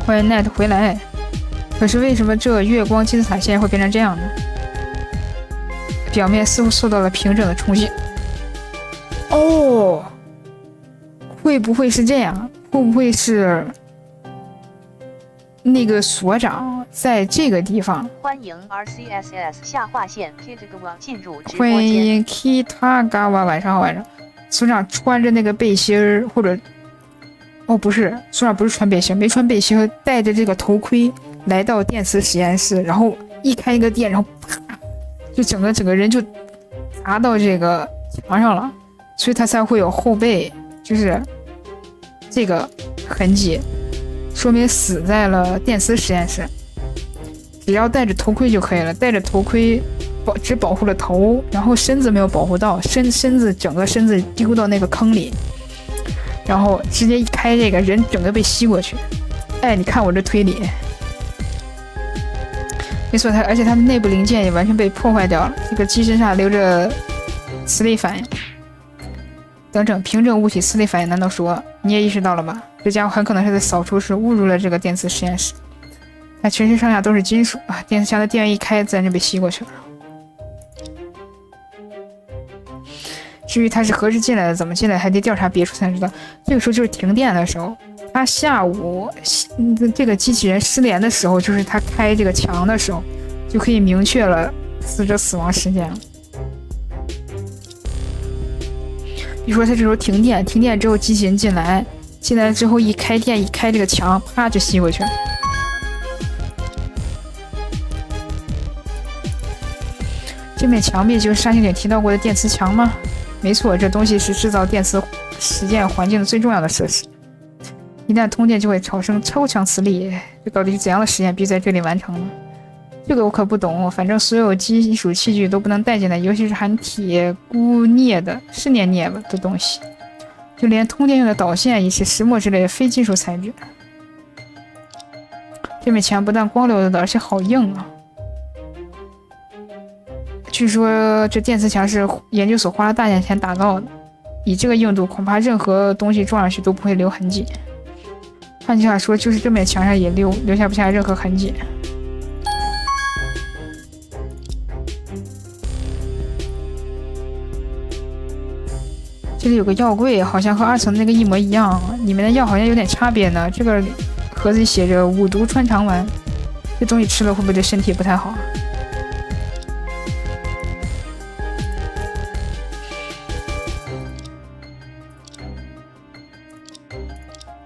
欢迎 net 回来。可是为什么这月光金字塔现在会变成这样呢？表面似乎受到了平整的冲击。哦，会不会是这样？会不会是那个所长在这个地方？欢迎 RCSS 下划线 Kitagawa 进入直播间。欢迎 Kitagawa， 晚上好。所长穿着那个背心儿，或者哦，不是，所长不是穿背心，没穿背心，戴着这个头盔来到电磁实验室，然后一开一个电，然后啪，就整个人就砸到这个墙上了，所以他才会有后背就是这个痕迹，说明死在了电磁实验室。只要戴着头盔就可以了，戴着头盔只保护了头，然后身子没有保护到，整个身子丢到那个坑里，然后直接一开这个人整个被吸过去。哎，你看我这推理，没错，而且它的内部零件也完全被破坏掉了，这个机身上留着磁力反应等等凭证物体磁力反应。难道说你也意识到了吧？这家伙很可能是在扫除时误入了这个电磁实验室。它全身上下都是金属啊，电磁枪的电源一开，自然就被吸过去了。至于他是何时进来的，怎么进来，还得调查别处才能知道。这个时候就是停电的时候，他下午这个机器人失联的时候，就是他开这个墙的时候，就可以明确了死者死亡时间了。比如说他这时候停电之后，机器人进来之后一开电，一开这个墙，啪就吸过去了。这面墙壁就是沙星姐提到过的电磁墙吗？没错，这东西是制造电磁实践环境的最重要的设施。一旦通电就会产生超强磁力，这到底是怎样的实验必须在这里完成呢？这个我可不懂，反正所有金属器具都不能带进来，尤其是含铁钴镍的是镍吧的东西，就连通电用的导线也是石墨之类的非金属材质。这面墙不但光溜溜的，而且好硬啊！据说这电磁墙是研究所花了大价钱打造的，以这个硬度，恐怕任何东西撞上去都不会留痕迹。换句话说，就是这面墙上也留下不下任何痕迹。这里有个药柜，好像和2层的那个一模一样，里面的药好像有点差别呢。这个盒子里写着5毒穿肠丸，这东西吃了会不会对身体不太好？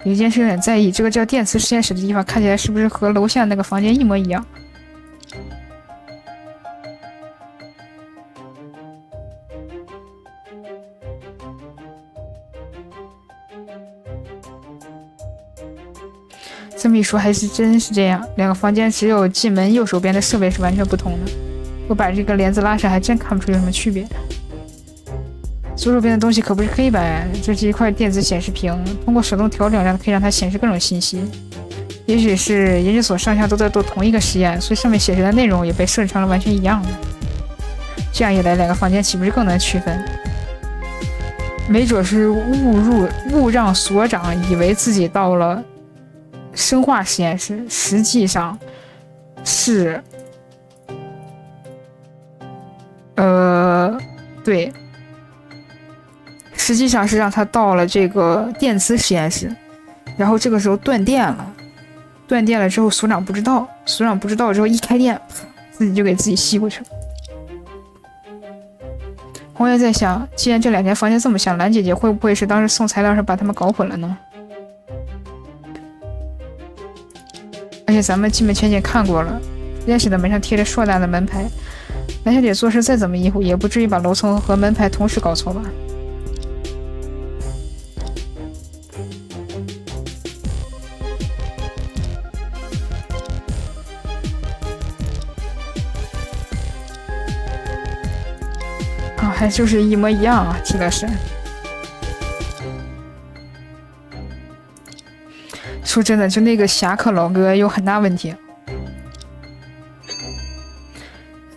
有一件事有点在意，这个叫电磁实验室的地方看起来是不是和楼下那个房间一模一样？这么一说，还是真是这样，两个房间只有进门右手边的设备是完全不同的。我把这个帘子拉上，还真看不出有什么区别。左手边的东西可不是黑板，这是一块电子显示屏，通过手动调整，可以让它显示各种信息。也许是研究所上下都在做同一个实验，所以上面显示的内容也被设置成了完全一样的。这样一来，两个房间岂不是更难区分？没准是误让所长以为自己到了生化实验室，实际上是，对。实际上是让他到了这个电磁实验室，然后这个时候断电了之后所长不知道之后一开电，自己就给自己吸过去了。红叶在想，既然这2间房间这么像，兰姐姐会不会是当时送材料时把他们搞混了呢？而且咱们进门全景看过了，实验室的门上贴着硕大的门牌，兰小姐做事再怎么依附，也不至于把楼层和门牌同时搞错吧？还就是一模一样啊，提了神。说真的，就那个侠客老哥有很大问题。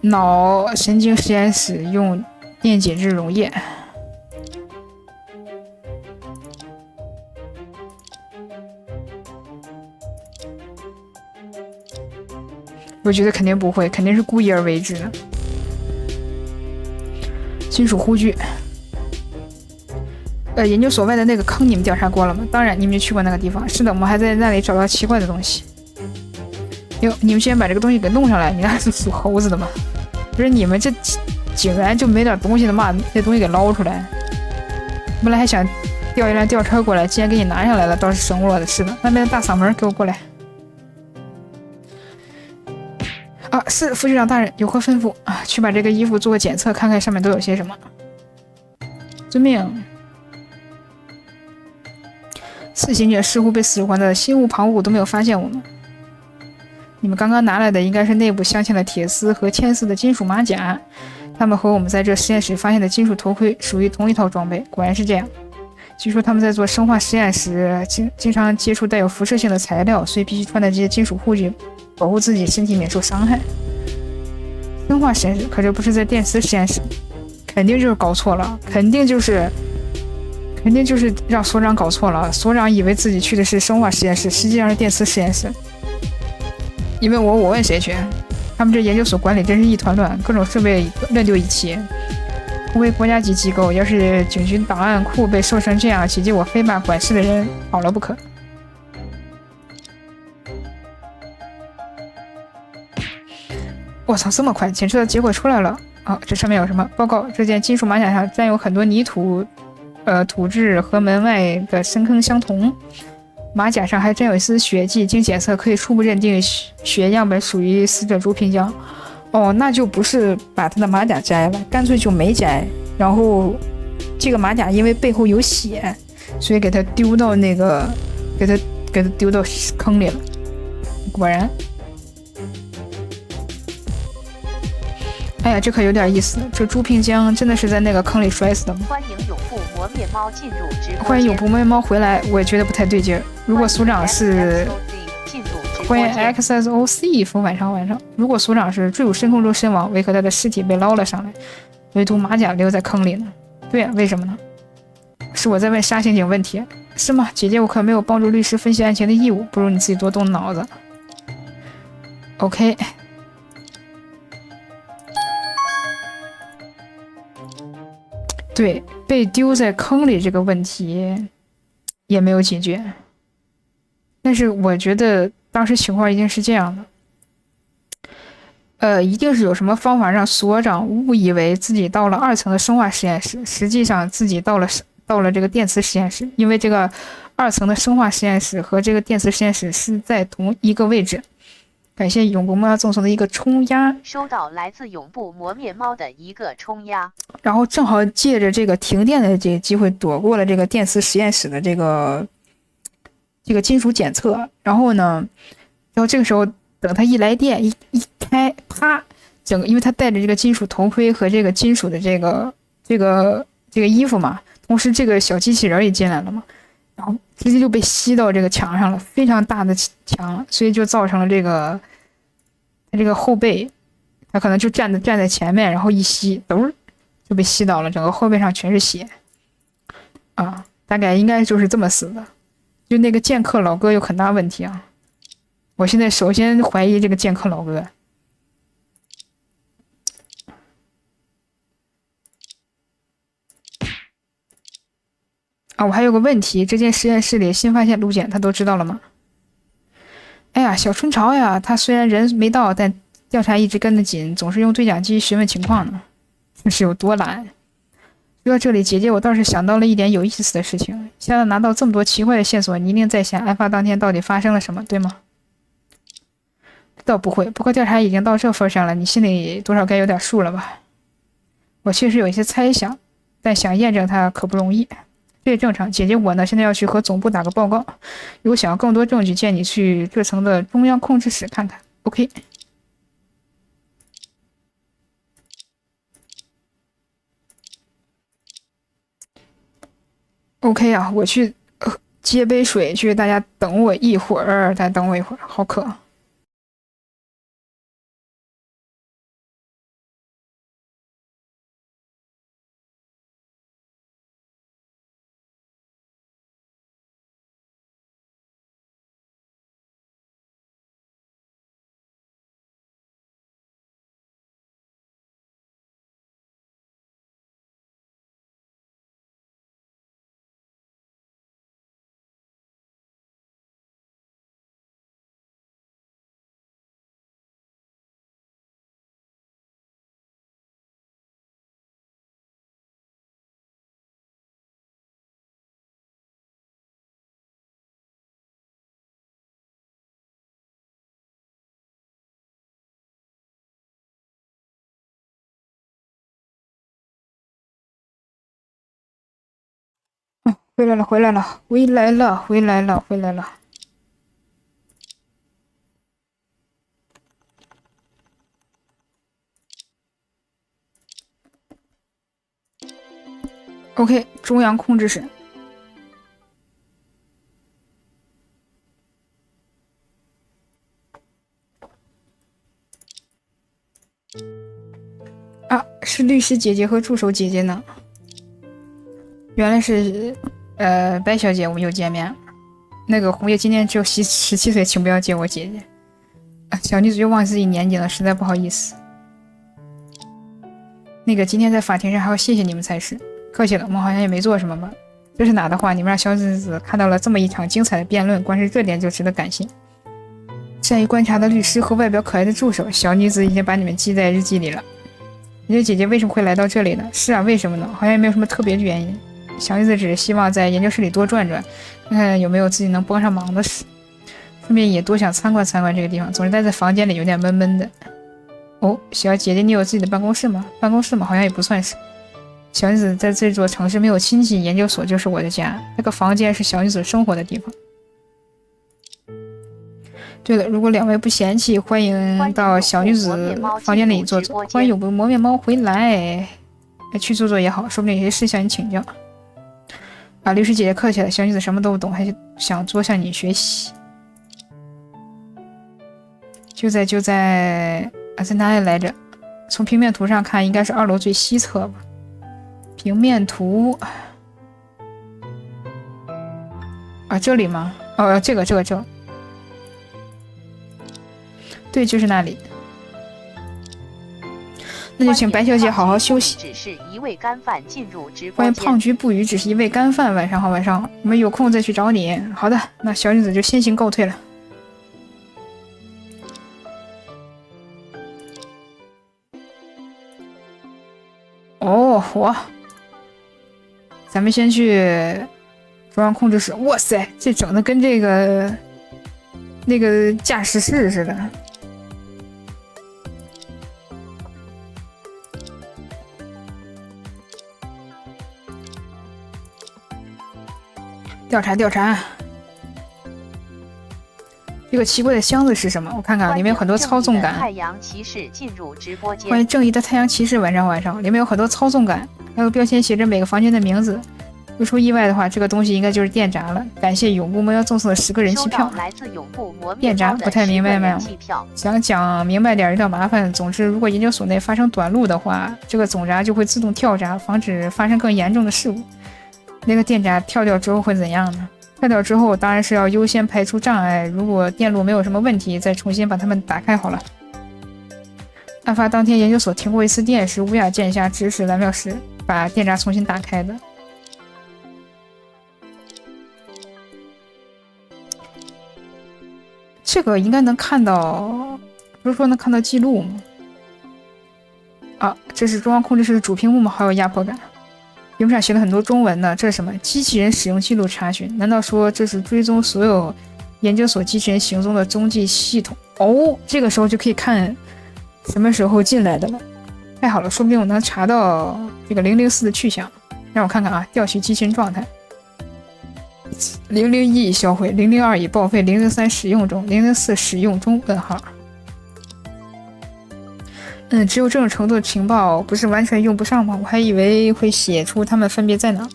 脑神经实验室用电解质溶液。我觉得肯定不会，肯定是故意而为之的。金属护具。研究所外的那个坑你们调查过了吗？当然，你们就去过那个地方。是的，我们还在那里找到奇怪的东西。哟，你们居然把这个东西给弄上来，你那是属猴子的吗？不是，你们这竟然就没点东西的嘛？这东西给捞出来。本来还想调一辆吊车过来，既然给你拿下来了，倒是省我的事了。那边的大嗓门给我过来。啊，是副局长大人，有何吩咐啊？去把这个衣服做个检测，看看上面都有些什么。遵命。四行者似乎被死环的心无旁骛，都没有发现我们。你们刚刚拿来的应该是内部镶嵌了铁丝和铅丝的金属马甲，他们和我们在这实验室发现的金属头盔属于同一套装备。果然是这样。据说他们在做生化实验时，经常接触带有辐射性的材料，所以必须穿戴这些金属护具，保护自己身体免受伤害。生化实验室，可这不是在电磁实验室，肯定就是搞错了，肯定就是让所长搞错了。所长以为自己去的是生化实验室，实际上是电磁实验室。你问我，我问谁去？他们这研究所管理真是一团乱，各种设备乱丢一气。同为国家级机构，要是警局档案库被收成这样，岂及我非把管事的人跑了不可。我操，这么快！检测的结果出来了。啊，这上面有什么？报告，这件金属马甲上沾有很多泥土，土质和门外的深坑相同。马甲上还沾有一丝血迹，经检测可以初步认定血样本属于死者朱平江。哦，那就不是把他的马甲摘了，干脆就没摘。然后这个马甲因为背后有血，所以给他丢到那个，给他丢到坑里了。果然，哎呀，这可有点意思。这朱平江真的是在那个坑里摔死的吗？欢迎永不磨面猫进入直播间。欢迎永不磨面猫回来，我也觉得不太对劲儿。如果所长是。欢迎 XSOC 服晚上。如果所长是坠入深空中身亡，为何他的尸体被捞了上来，唯独马甲留在坑里呢？对啊，为什么呢？是我在问沙刑警问题，是吗？姐姐，我可没有帮助律师分析案情的义务，不如你自己多动脑子。OK。对，被丢在坑里这个问题也没有解决，但是我觉得。当时情况一定是这样的，一定是有什么方法让所长误以为自己到了2层的生化实验室，实际上自己到了这个电磁实验室，因为这个2层的生化实验室和这个电磁实验室是在同一个位置。感谢永不猫赠送的一个冲压，收到来自永不磨面猫的一个冲压，然后正好借着这个停电的这个机会躲过了这个电磁实验室的这个金属检测，然后这个时候等他一来电一开，啪，因为他戴着这个金属头盔和这个金属的这个衣服嘛，同时这个小机器人也进来了嘛，然后直接就被吸到这个墙上了，非常大的墙，所以就造成了他这个后背，他可能就站在前面，然后一吸，咚就被吸到了，整个后背上全是血，啊，大概应该就是这么死的。就那个剑客老哥有很大问题啊！我现在首先怀疑这个剑客老哥。啊，我还有个问题，这件实验室里新发现路检，他都知道了吗？哎呀，小春潮呀，他虽然人没到，但调查一直跟得紧，总是用对讲机询问情况呢，这是有多懒？说到这里，姐姐，我倒是想到了一点有意思的事情。现在拿到这么多奇怪的线索，你一定在想案发当天到底发生了什么，对吗？倒不会，不过调查已经到这份上了，你心里多少该有点数了吧？我确实有一些猜想，但想验证它可不容易。这也正常。姐姐我呢，现在要去和总部打个报告，如果想要更多证据，建议你去这层的中央控制室看看。OK。OK 啊，我去接杯水去，大家等我一会儿，好渴。回来了，回来了，回来了，回来了，回来了。OK， 中央控制室。啊，是律师姐姐和助手姐姐呢。原来是，白小姐，我们又见面了。那个红叶今年只有17岁，请不要叫我姐姐。小女子又忘记自己年纪了，实在不好意思。那个今天在法庭上还要谢谢你们才是。客气了，我们好像也没做什么吧。这是哪的话，你们让小女子看到了这么一场精彩的辩论，光是这点就值得感谢。善于观察的律师和外表可爱的助手，小女子已经把你们记在日记里了。你的姐姐为什么会来到这里呢？是啊，为什么呢？好像也没有什么特别的原因。小女子只是希望在研究室里多转转，看看有没有自己能帮上忙的事，顺便也多想参观参观这个地方。总是待在房间里有点闷闷的。哦，小姐姐，你有自己的办公室吗？办公室吗？好像也不算是。小女子在这座城市没有亲戚，研究所就是我的家。那个房间是小女子生活的地方。对了，如果两位不嫌弃，欢迎到小女子房间里坐坐。欢迎有个磨面猫回来，去坐坐也好，说不定有些事向你请教。啊，律师姐姐客气了，小女子什么都不懂，还想多向你学习。就在在哪里来着？从平面图上看，应该是2楼最西侧吧。平面图啊，这里吗？哦，这个，对，就是那里。那就请白小姐好好休息。只是一位干饭进入直播欢迎间。胖菊不语，只是一位干饭。晚上好，晚上好，我们有空再去找你。好的，那小女子就先行告退了。哦，咱们先去中央控制室。哇塞，这整的跟那个驾驶室似的。调查，这个奇怪的箱子是什么？我看看，里面有很多操纵杆。太阳骑士进入直播间。欢迎正义的太阳骑士，晚上，里面有很多操纵杆，还有标签写着每个房间的名字。不出意外的话，这个东西应该就是电闸了。感谢永不魔妖赠送的10个人气票。来自永不魔电闸不太明白吗？想讲明白点有点麻烦。总之，如果研究所内发生短路的话，这个总闸就会自动跳闸，防止发生更严重的事故。那个电闸跳掉之后会怎样呢？跳掉之后当然是要优先排除障碍，如果电路没有什么问题，再重新把它们打开好了。案发当天，研究所停过一次电，是乌雅剑下指使蓝妙石把电闸重新打开的。这个应该能看到，不是说能看到记录吗？啊，这是中央控制室的主屏幕吗？好有压迫感。屏幕上写了很多中文呢，这是什么？机器人使用记录查询？难道说这是追踪所有研究所机器人行踪的踪迹系统？哦，这个时候就可以看什么时候进来的了。太好了，说不定我能查到这个004的去向。让我看看啊，调取机器人状态。001已销毁，002已报废，003使用中，004使用中。问号。只有这种程度的情报不是完全用不上吗？我还以为会写出它们分别在哪。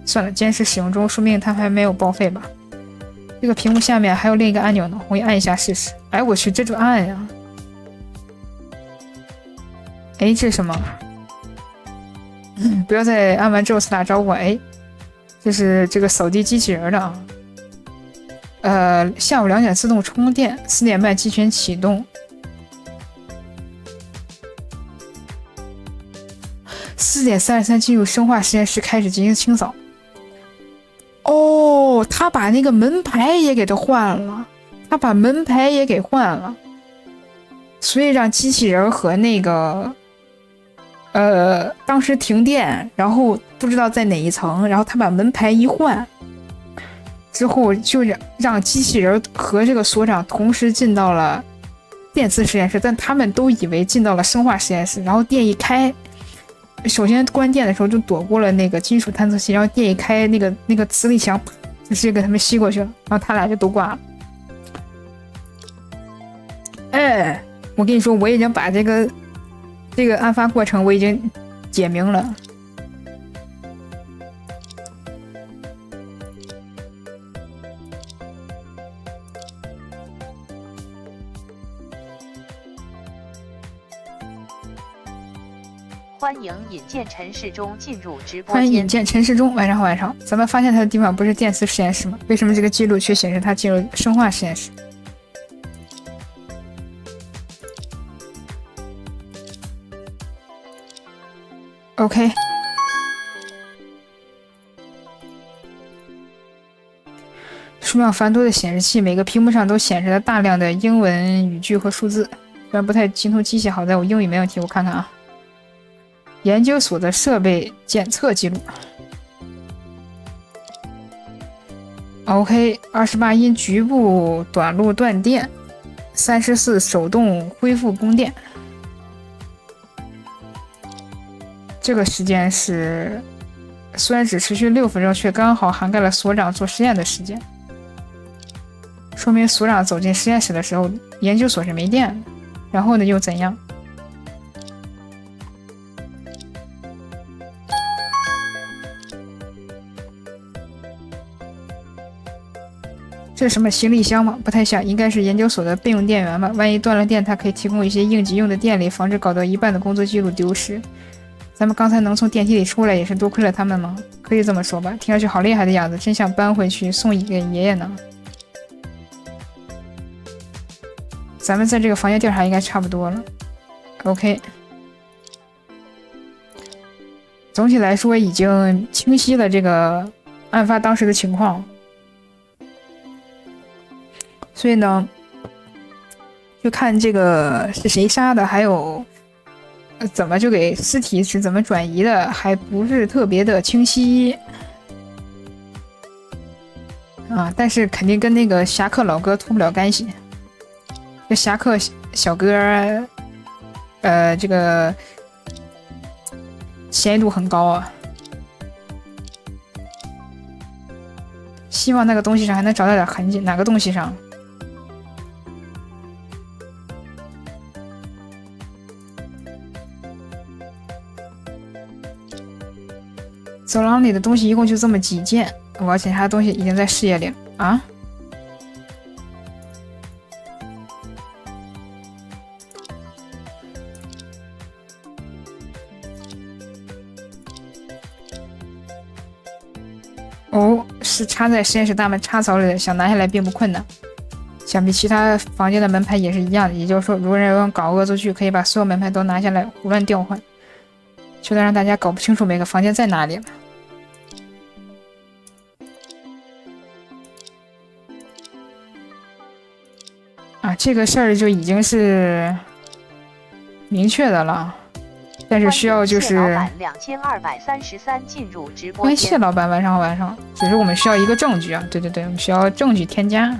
算了，既然是使用中，说明它还没有报废吧。这个屏幕下面还有另一个按钮呢，我也按一下试试。哎，我去，这就按呀！哎，这是什么？不要再按完之后才打招呼。哎，这是这个扫地机器人的啊。下午2点自动充电，4点半机器人启动。4点33进入生化实验室开始进行清扫。哦，他把那个门牌也给他换了，所以让机器人和那个当时停电，然后不知道在哪一层，然后他把门牌一换之后，就让机器人和这个所长同时进到了电磁实验室，但他们都以为进到了生化实验室，然后电一开，首先关电的时候就躲过了那个金属探测器，然后电一开，那个磁力墙就直接给他们吸过去了，然后他俩就都挂了。哎，我跟你说，我已经把这个案发过程我已经解明了。欢迎引荐陈世忠进入直播欢迎引间。荐陈世忠，晚上好，晚上好。咱们发现他的地方不是电磁实验室吗？为什么这个记录却显示他进入生化实验室？OK。数秒繁多的显示器，每个屏幕上都显示了大量的英文语句和数字，虽然不太精通机械，好在我英语没问题。我看看啊。研究所的设备检测记录。OK， 28因局部短路断电，34手动恢复供电。这个时间是虽然只持续6分钟，却刚好涵盖了所长做实验的时间，说明所长走进实验室的时候，研究所是没电的。然后呢，又怎样？这是什么行李箱吗？不太像，应该是研究所的备用电源吧。万一断了电，它可以提供一些应急用的电力，防止搞到一半的工作记录丢失。咱们刚才能从电梯里出来，也是多亏了他们吗？可以这么说吧。听上去好厉害的样子，真想搬回去送给爷爷呢。咱们在这个房间调查应该差不多了。OK， 总体来说已经清晰了这个案发当时的情况。所以呢，就看这个是谁杀的，还有怎么就给尸体是怎么转移的，还不是特别的清晰啊。但是肯定跟那个侠客老哥脱不了干系。这侠客小哥，这个嫌疑度很高啊。希望那个东西上还能找到点痕迹，哪个东西上？走廊里的东西一共就这么几件，我要检查的东西已经在视野里了啊！哦，是插在实验室大门插槽里的，想拿下来并不困难。想必其他房间的门牌也是一样的，也就是说，如果有人搞恶作剧，可以把所有门牌都拿下来胡乱调换，就能让大家搞不清楚每个房间在哪里了。啊，这个事儿就已经是明确的了，但是需要就是谢老板2233进入直播间。谢老板，晚上好，晚上好。只是我们需要一个证据啊，对对对，我们需要证据添加。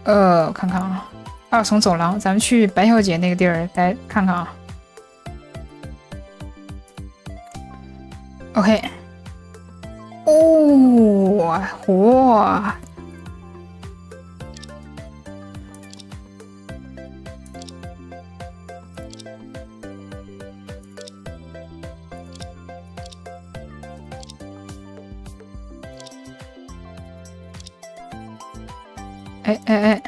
我看看啊，2层走廊，咱们去白小姐那个地儿来看看啊。OK， 哦，嚯！哎，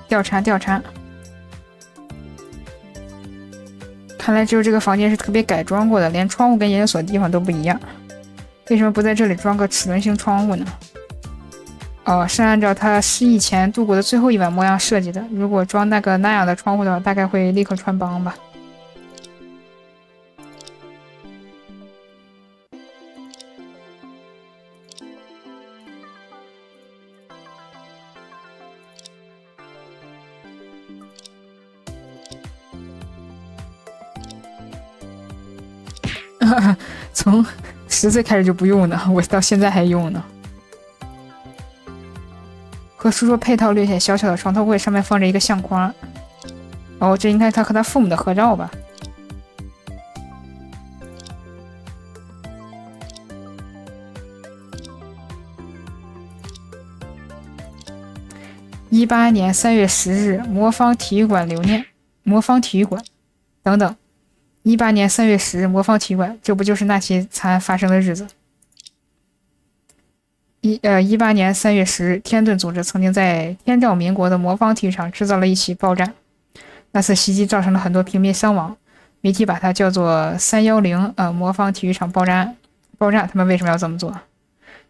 调查调查，看来只有这个房间是特别改装过的，连窗户跟研究所的地方都不一样。为什么不在这里装个齿轮型窗户呢？哦，是按照他失忆前度过的最后一晚模样设计的。如果装那样的窗户的话，大概会立刻穿帮吧。从10岁开始就不用呢，我到现在还用呢。和书桌配套略显小巧的床头柜，上面放着一个相框。哦，这应该是他和他父母的合照吧？ 18年3月10日，魔方体育馆留念，魔方体育馆等等。18年3月10日，魔方体育馆，这不就是那起惨案发生的日子？18年3月10日，天顿组织曾经在天照民国的魔方体育场制造了一起爆炸，那次袭击造成了很多平民伤亡，媒体把它叫做310魔方体育场爆炸案。爆炸，他们为什么要这么做？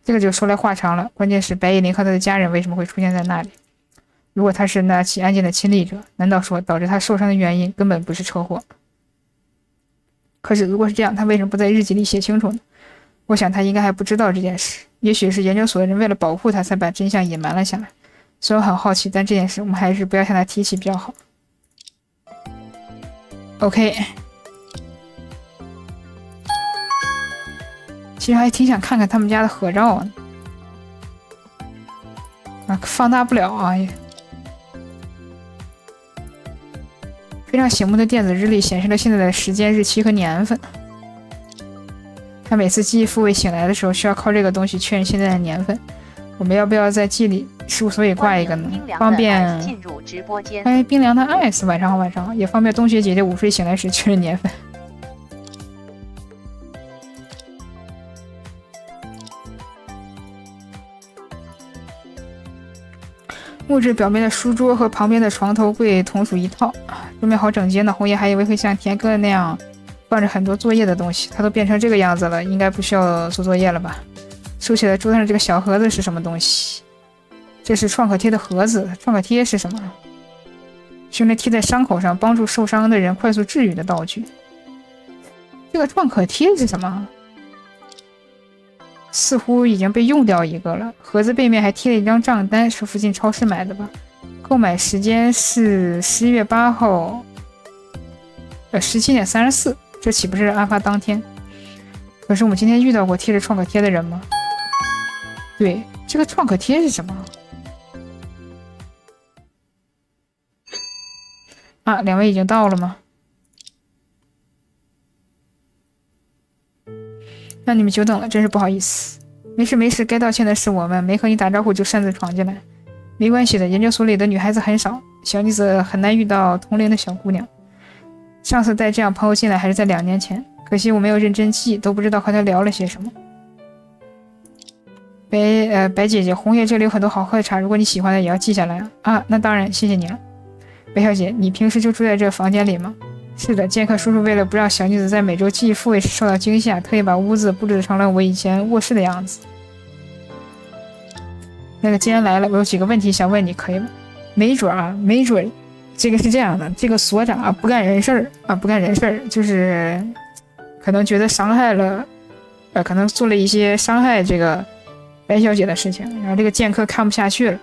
这个就说来话长了。关键是白叶林和他的家人为什么会出现在那里？如果他是那起案件的亲历者，难道说导致他受伤的原因根本不是车祸？可是如果是这样，他为什么不在日记里写清楚呢？我想他应该还不知道这件事，也许是研究所的人为了保护他才把真相隐瞒了下来。虽然我很好奇，但这件事我们还是不要向他提起比较好。OK， 其实还挺想看看他们家的合照啊，放大不了啊。非常醒目的电子日历显示了现在的时间、日期和年份。他每次记忆复位醒来的时候，需要靠这个东西确认现在的年份。我们要不要在记忆里事务所里挂一个呢？方便进入直播间。哎，冰凉的艾斯，晚上好，晚上好，也方便冬雪姐姐午睡醒来时确认年份。木质表面的书桌和旁边的床头柜同属一套，桌面好整洁呢。红叶还以为会像田哥那样放着很多作业的东西，他都变成这个样子了，应该不需要做作业了吧？收起来桌上这个小盒子是什么东西？这是创可贴的盒子。创可贴是什么？是用来贴在伤口上，帮助受伤的人快速治愈的道具。这个创可贴是什么？似乎已经被用掉一个了。盒子背面还贴了一张账单，是附近超市买的吧？购买时间是11月8号，17点34，这岂不是案发当天？可是我们今天遇到过贴着创可贴的人吗？对，这个创可贴是什么？啊，两位已经到了吗？让你们久等了，真是不好意思。没事没事，该道歉的是我们，没和你打招呼就擅自闯进来。没关系的，研究所里的女孩子很少，小女子很难遇到同龄的小姑娘。上次带这样朋友进来还是在2年前，可惜我没有认真记，都不知道和她聊了些什么。白姐姐，红叶这里有很多好喝的茶，如果你喜欢的也要记下来啊。啊，那当然，谢谢你了。白小姐，你平时就住在这房间里吗？是的，剑客叔叔为了不让小女子在每周记忆复位时受到惊吓，特意把屋子布置成了我以前卧室的样子。那个，既然来了，我有几个问题想问你，可以吗？没准，这个是这样的，这个所长啊不干人事儿，就是可能觉得伤害了，可能做了一些伤害这个白小姐的事情，然后这个剑客看不下去了，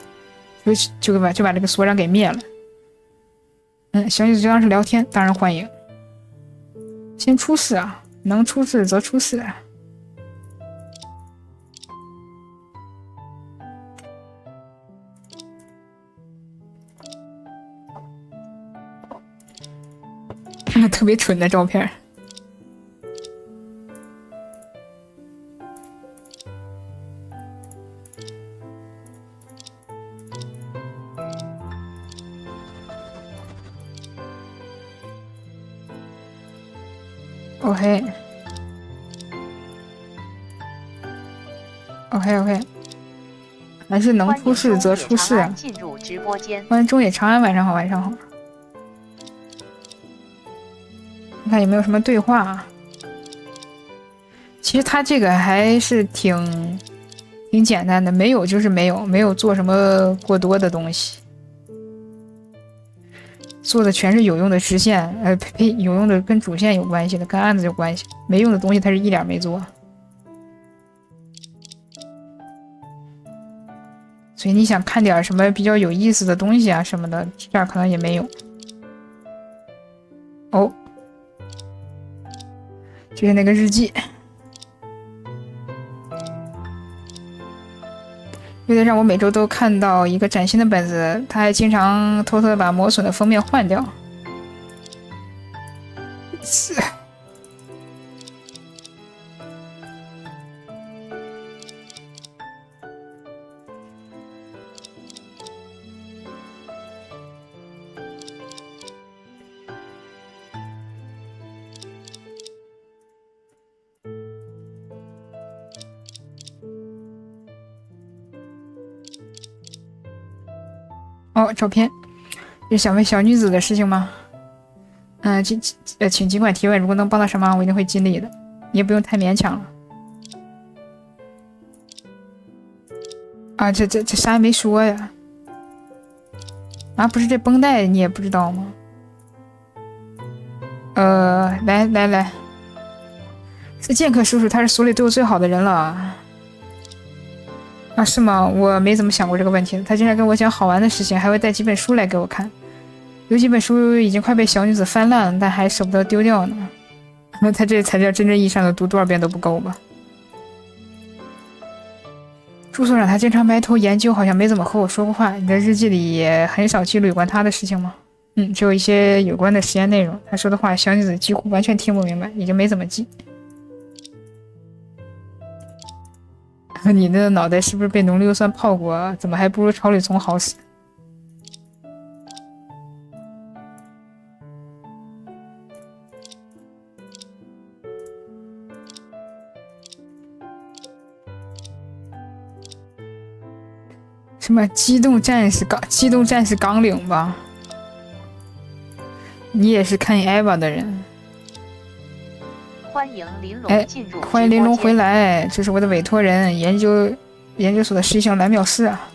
就把这个所长给灭了。小女子就当是聊天，当然欢迎。先出示啊，能出示则出示。特别蠢的照片。OK， 还是能出示则出示啊。进入直播间。欢迎中野长安，晚上好，晚上好。看有没有什么对话啊？其实他这个还是挺简单的，没有就是没有做什么过多的东西，做的全是有用的支线，有用的跟主线有关系的，跟案子有关系，没用的东西他是一点没做。所以你想看点什么比较有意思的东西啊什么的，这儿可能也没有。哦，这是那个日记。为了让我每周都看到一个崭新的本子，他还经常偷偷的把磨损的封面换掉。哦，照片，是想问小女子的事情吗？请尽管提问，如果能帮到什么忙，我一定会尽力的，你也不用太勉强了。啊，这啥也没说呀。啊，不是这绷带你也不知道吗？来，是剑客叔叔，他是所里对我最好的人了。啊，是吗？我没怎么想过这个问题。他经常跟我讲好玩的事情，还会带几本书来给我看。有几本书已经快被小女子翻烂了，但还舍不得丢掉呢。那他这才叫真正意义上的读多少遍都不够吧？朱所长他经常埋头研究，好像没怎么和我说过话。你的日记里也很少记录有关他的事情吗？只有一些有关的实验内容。他说的话，小女子几乎完全听不明白，也就没怎么记。你的脑袋是不是被浓硫酸泡过？怎么还不如草履虫好使？什么机动战士纲领吧？你也是看 EVA 的人。欢迎林龙进入。欢迎林龙回来，这是我的委托人，研究所的实习生蓝藐视啊。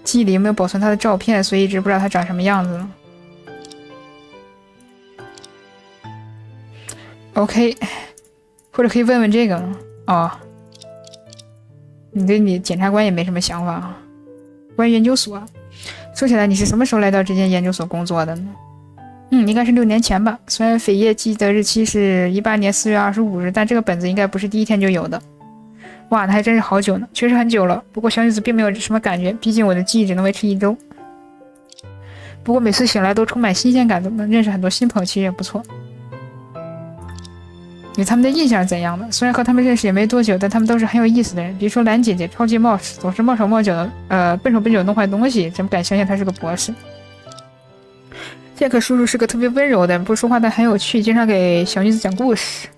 记忆里有没有保存他的照片，所以一直不知道他长什么样子呢。OK， 或者可以问问这个哦。你对你检察官也没什么想法啊？关于研究所，说起来，你是什么时候来到这间研究所工作的呢？应该是6年前吧。虽然扉页记的日期是18年4月25日，但这个本子应该不是第一天就有的。哇，那还真是好久呢，确实很久了。不过小女子并没有什么感觉，毕竟我的记忆只能维持1周。不过每次醒来都充满新鲜感，能认识很多新朋友，其实也不错。对他们的印象是怎样的？虽然和他们认识也没多久，但他们都是很有意思的人。比如说蓝姐姐，超级冒失，总是冒手冒脚的，笨手笨脚弄坏东西，真不敢相信她是个博士。剑客叔叔是个特别温柔的人，不说话但很有趣，经常给小女子讲故事。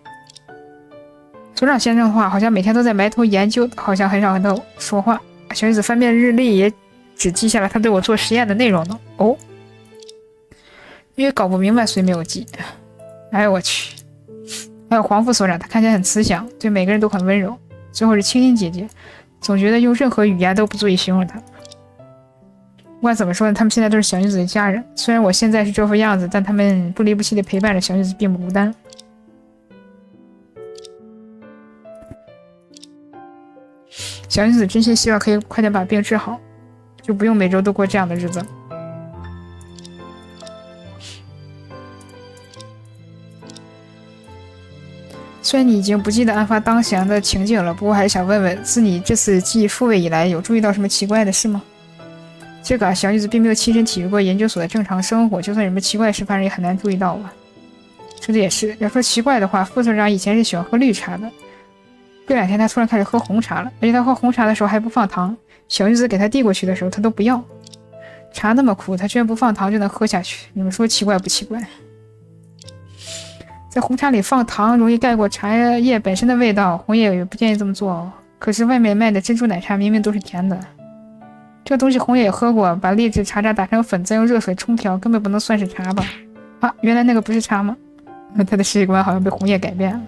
所长先生的话，好像每天都在埋头研究，好像很少跟他说话。小女子翻遍日历，也只记下了他对我做实验的内容呢。哦，因为搞不明白，所以没有记。哎呦我去！还有黄副所长，他看起来很慈祥，对每个人都很温柔。最后是青音姐姐，总觉得用任何语言都不足以形容她。不管怎么说呢，他们现在都是小女子的家人。虽然我现在是这副样子，但他们不离不弃地陪伴着小女子，并不孤单。小女子真心希望可以快点把病治好，就不用每周都过这样的日子。虽然你已经不记得案发当前的情景了，不过还是想问问，自你这次继复位以来，有注意到什么奇怪的事吗？这个小女子并没有亲身体会过研究所的正常生活，就算有什么奇怪的事，反正也很难注意到吧。说的也是，要说奇怪的话，副所长以前是喜欢喝绿茶的，这2天他突然开始喝红茶了，而且他喝红茶的时候还不放糖，小女子给他递过去的时候他都不要。茶那么苦，他居然不放糖就能喝下去，你们说奇怪不奇怪？在红茶里放糖容易盖过茶叶本身的味道，红叶也不建议这么做哦。可是外面卖的珍珠奶茶明明都是甜的，这个东西红叶也喝过，把劣质茶渣打成粉，再用热水冲调，根本不能算是茶吧？啊，原来那个不是茶吗？他的世界观好像被红叶改变了。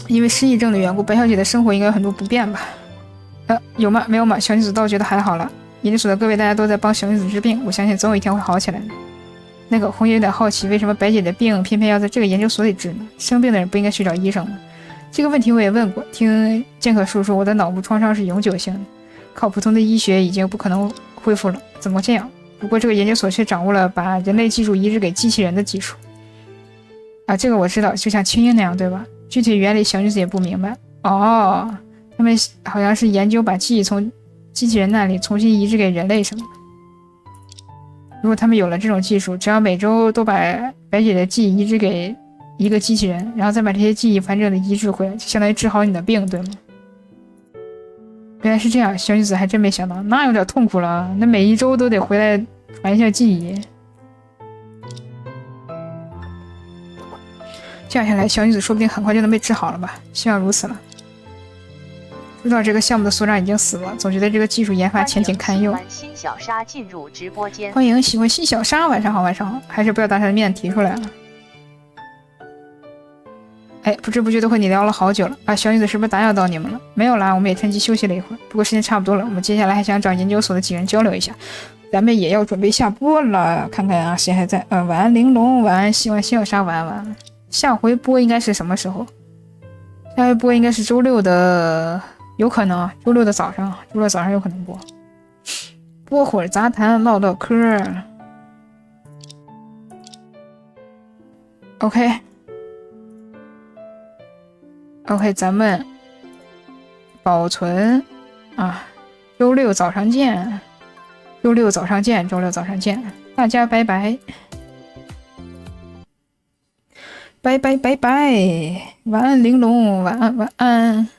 因为失忆症的缘故，白小姐的生活应该有很多不便吧？有吗？没有吗？小女子倒觉得还好了。研究所的各位大家都在帮小女子治病，我相信总有一天会好起来的。那个红叶有点好奇，为什么白姐的病偏偏要在这个研究所里治呢？生病的人不应该去找医生吗？这个问题我也问过，听剑客叔说我的脑部创伤是永久性的，靠普通的医学已经不可能恢复了，怎么这样？不过这个研究所却掌握了把人类技术移植给机器人的技术。啊，这个我知道，就像青鹰那样，对吧？具体原理小女子也不明白。哦，他们好像是研究把记忆从机器人那里重新移植给人类什么的。如果他们有了这种技术，只要每周都把白姐的记忆移植给一个机器人，然后再把这些记忆完整的移植回来，就相当于治好你的病，对吗？原来是这样，小女子还真没想到，那有点痛苦了，那每1周都得回来传一下记忆。这样下来，小女子说不定很快就能被治好了吧？希望如此了。不知道这个项目的所长已经死了，总觉得这个技术研发前景堪忧。欢迎喜欢新小沙进入直播间。欢迎喜欢新小沙，晚上好，晚上好，还是不要当着面提出来了。哎，不知不觉都和你聊了好久了啊！小女子是不是打扰到你们了？没有啦，我们也趁机休息了一会儿。不过时间差不多了，我们接下来还想找研究所的几人交流一下。咱们也要准备下播了，看看啊，谁还在？晚安玲珑，晚安喜欢新小沙，晚安晚安。下回播应该是什么时候？下回播应该是周六的，有可能周六的早上，周六早上有可能播。播会儿杂谈，唠唠嗑。OK， 咱们保存啊，周六早上见，周六早上见，周六早上见，大家拜拜，拜拜拜拜，晚安玲珑，晚安晚安。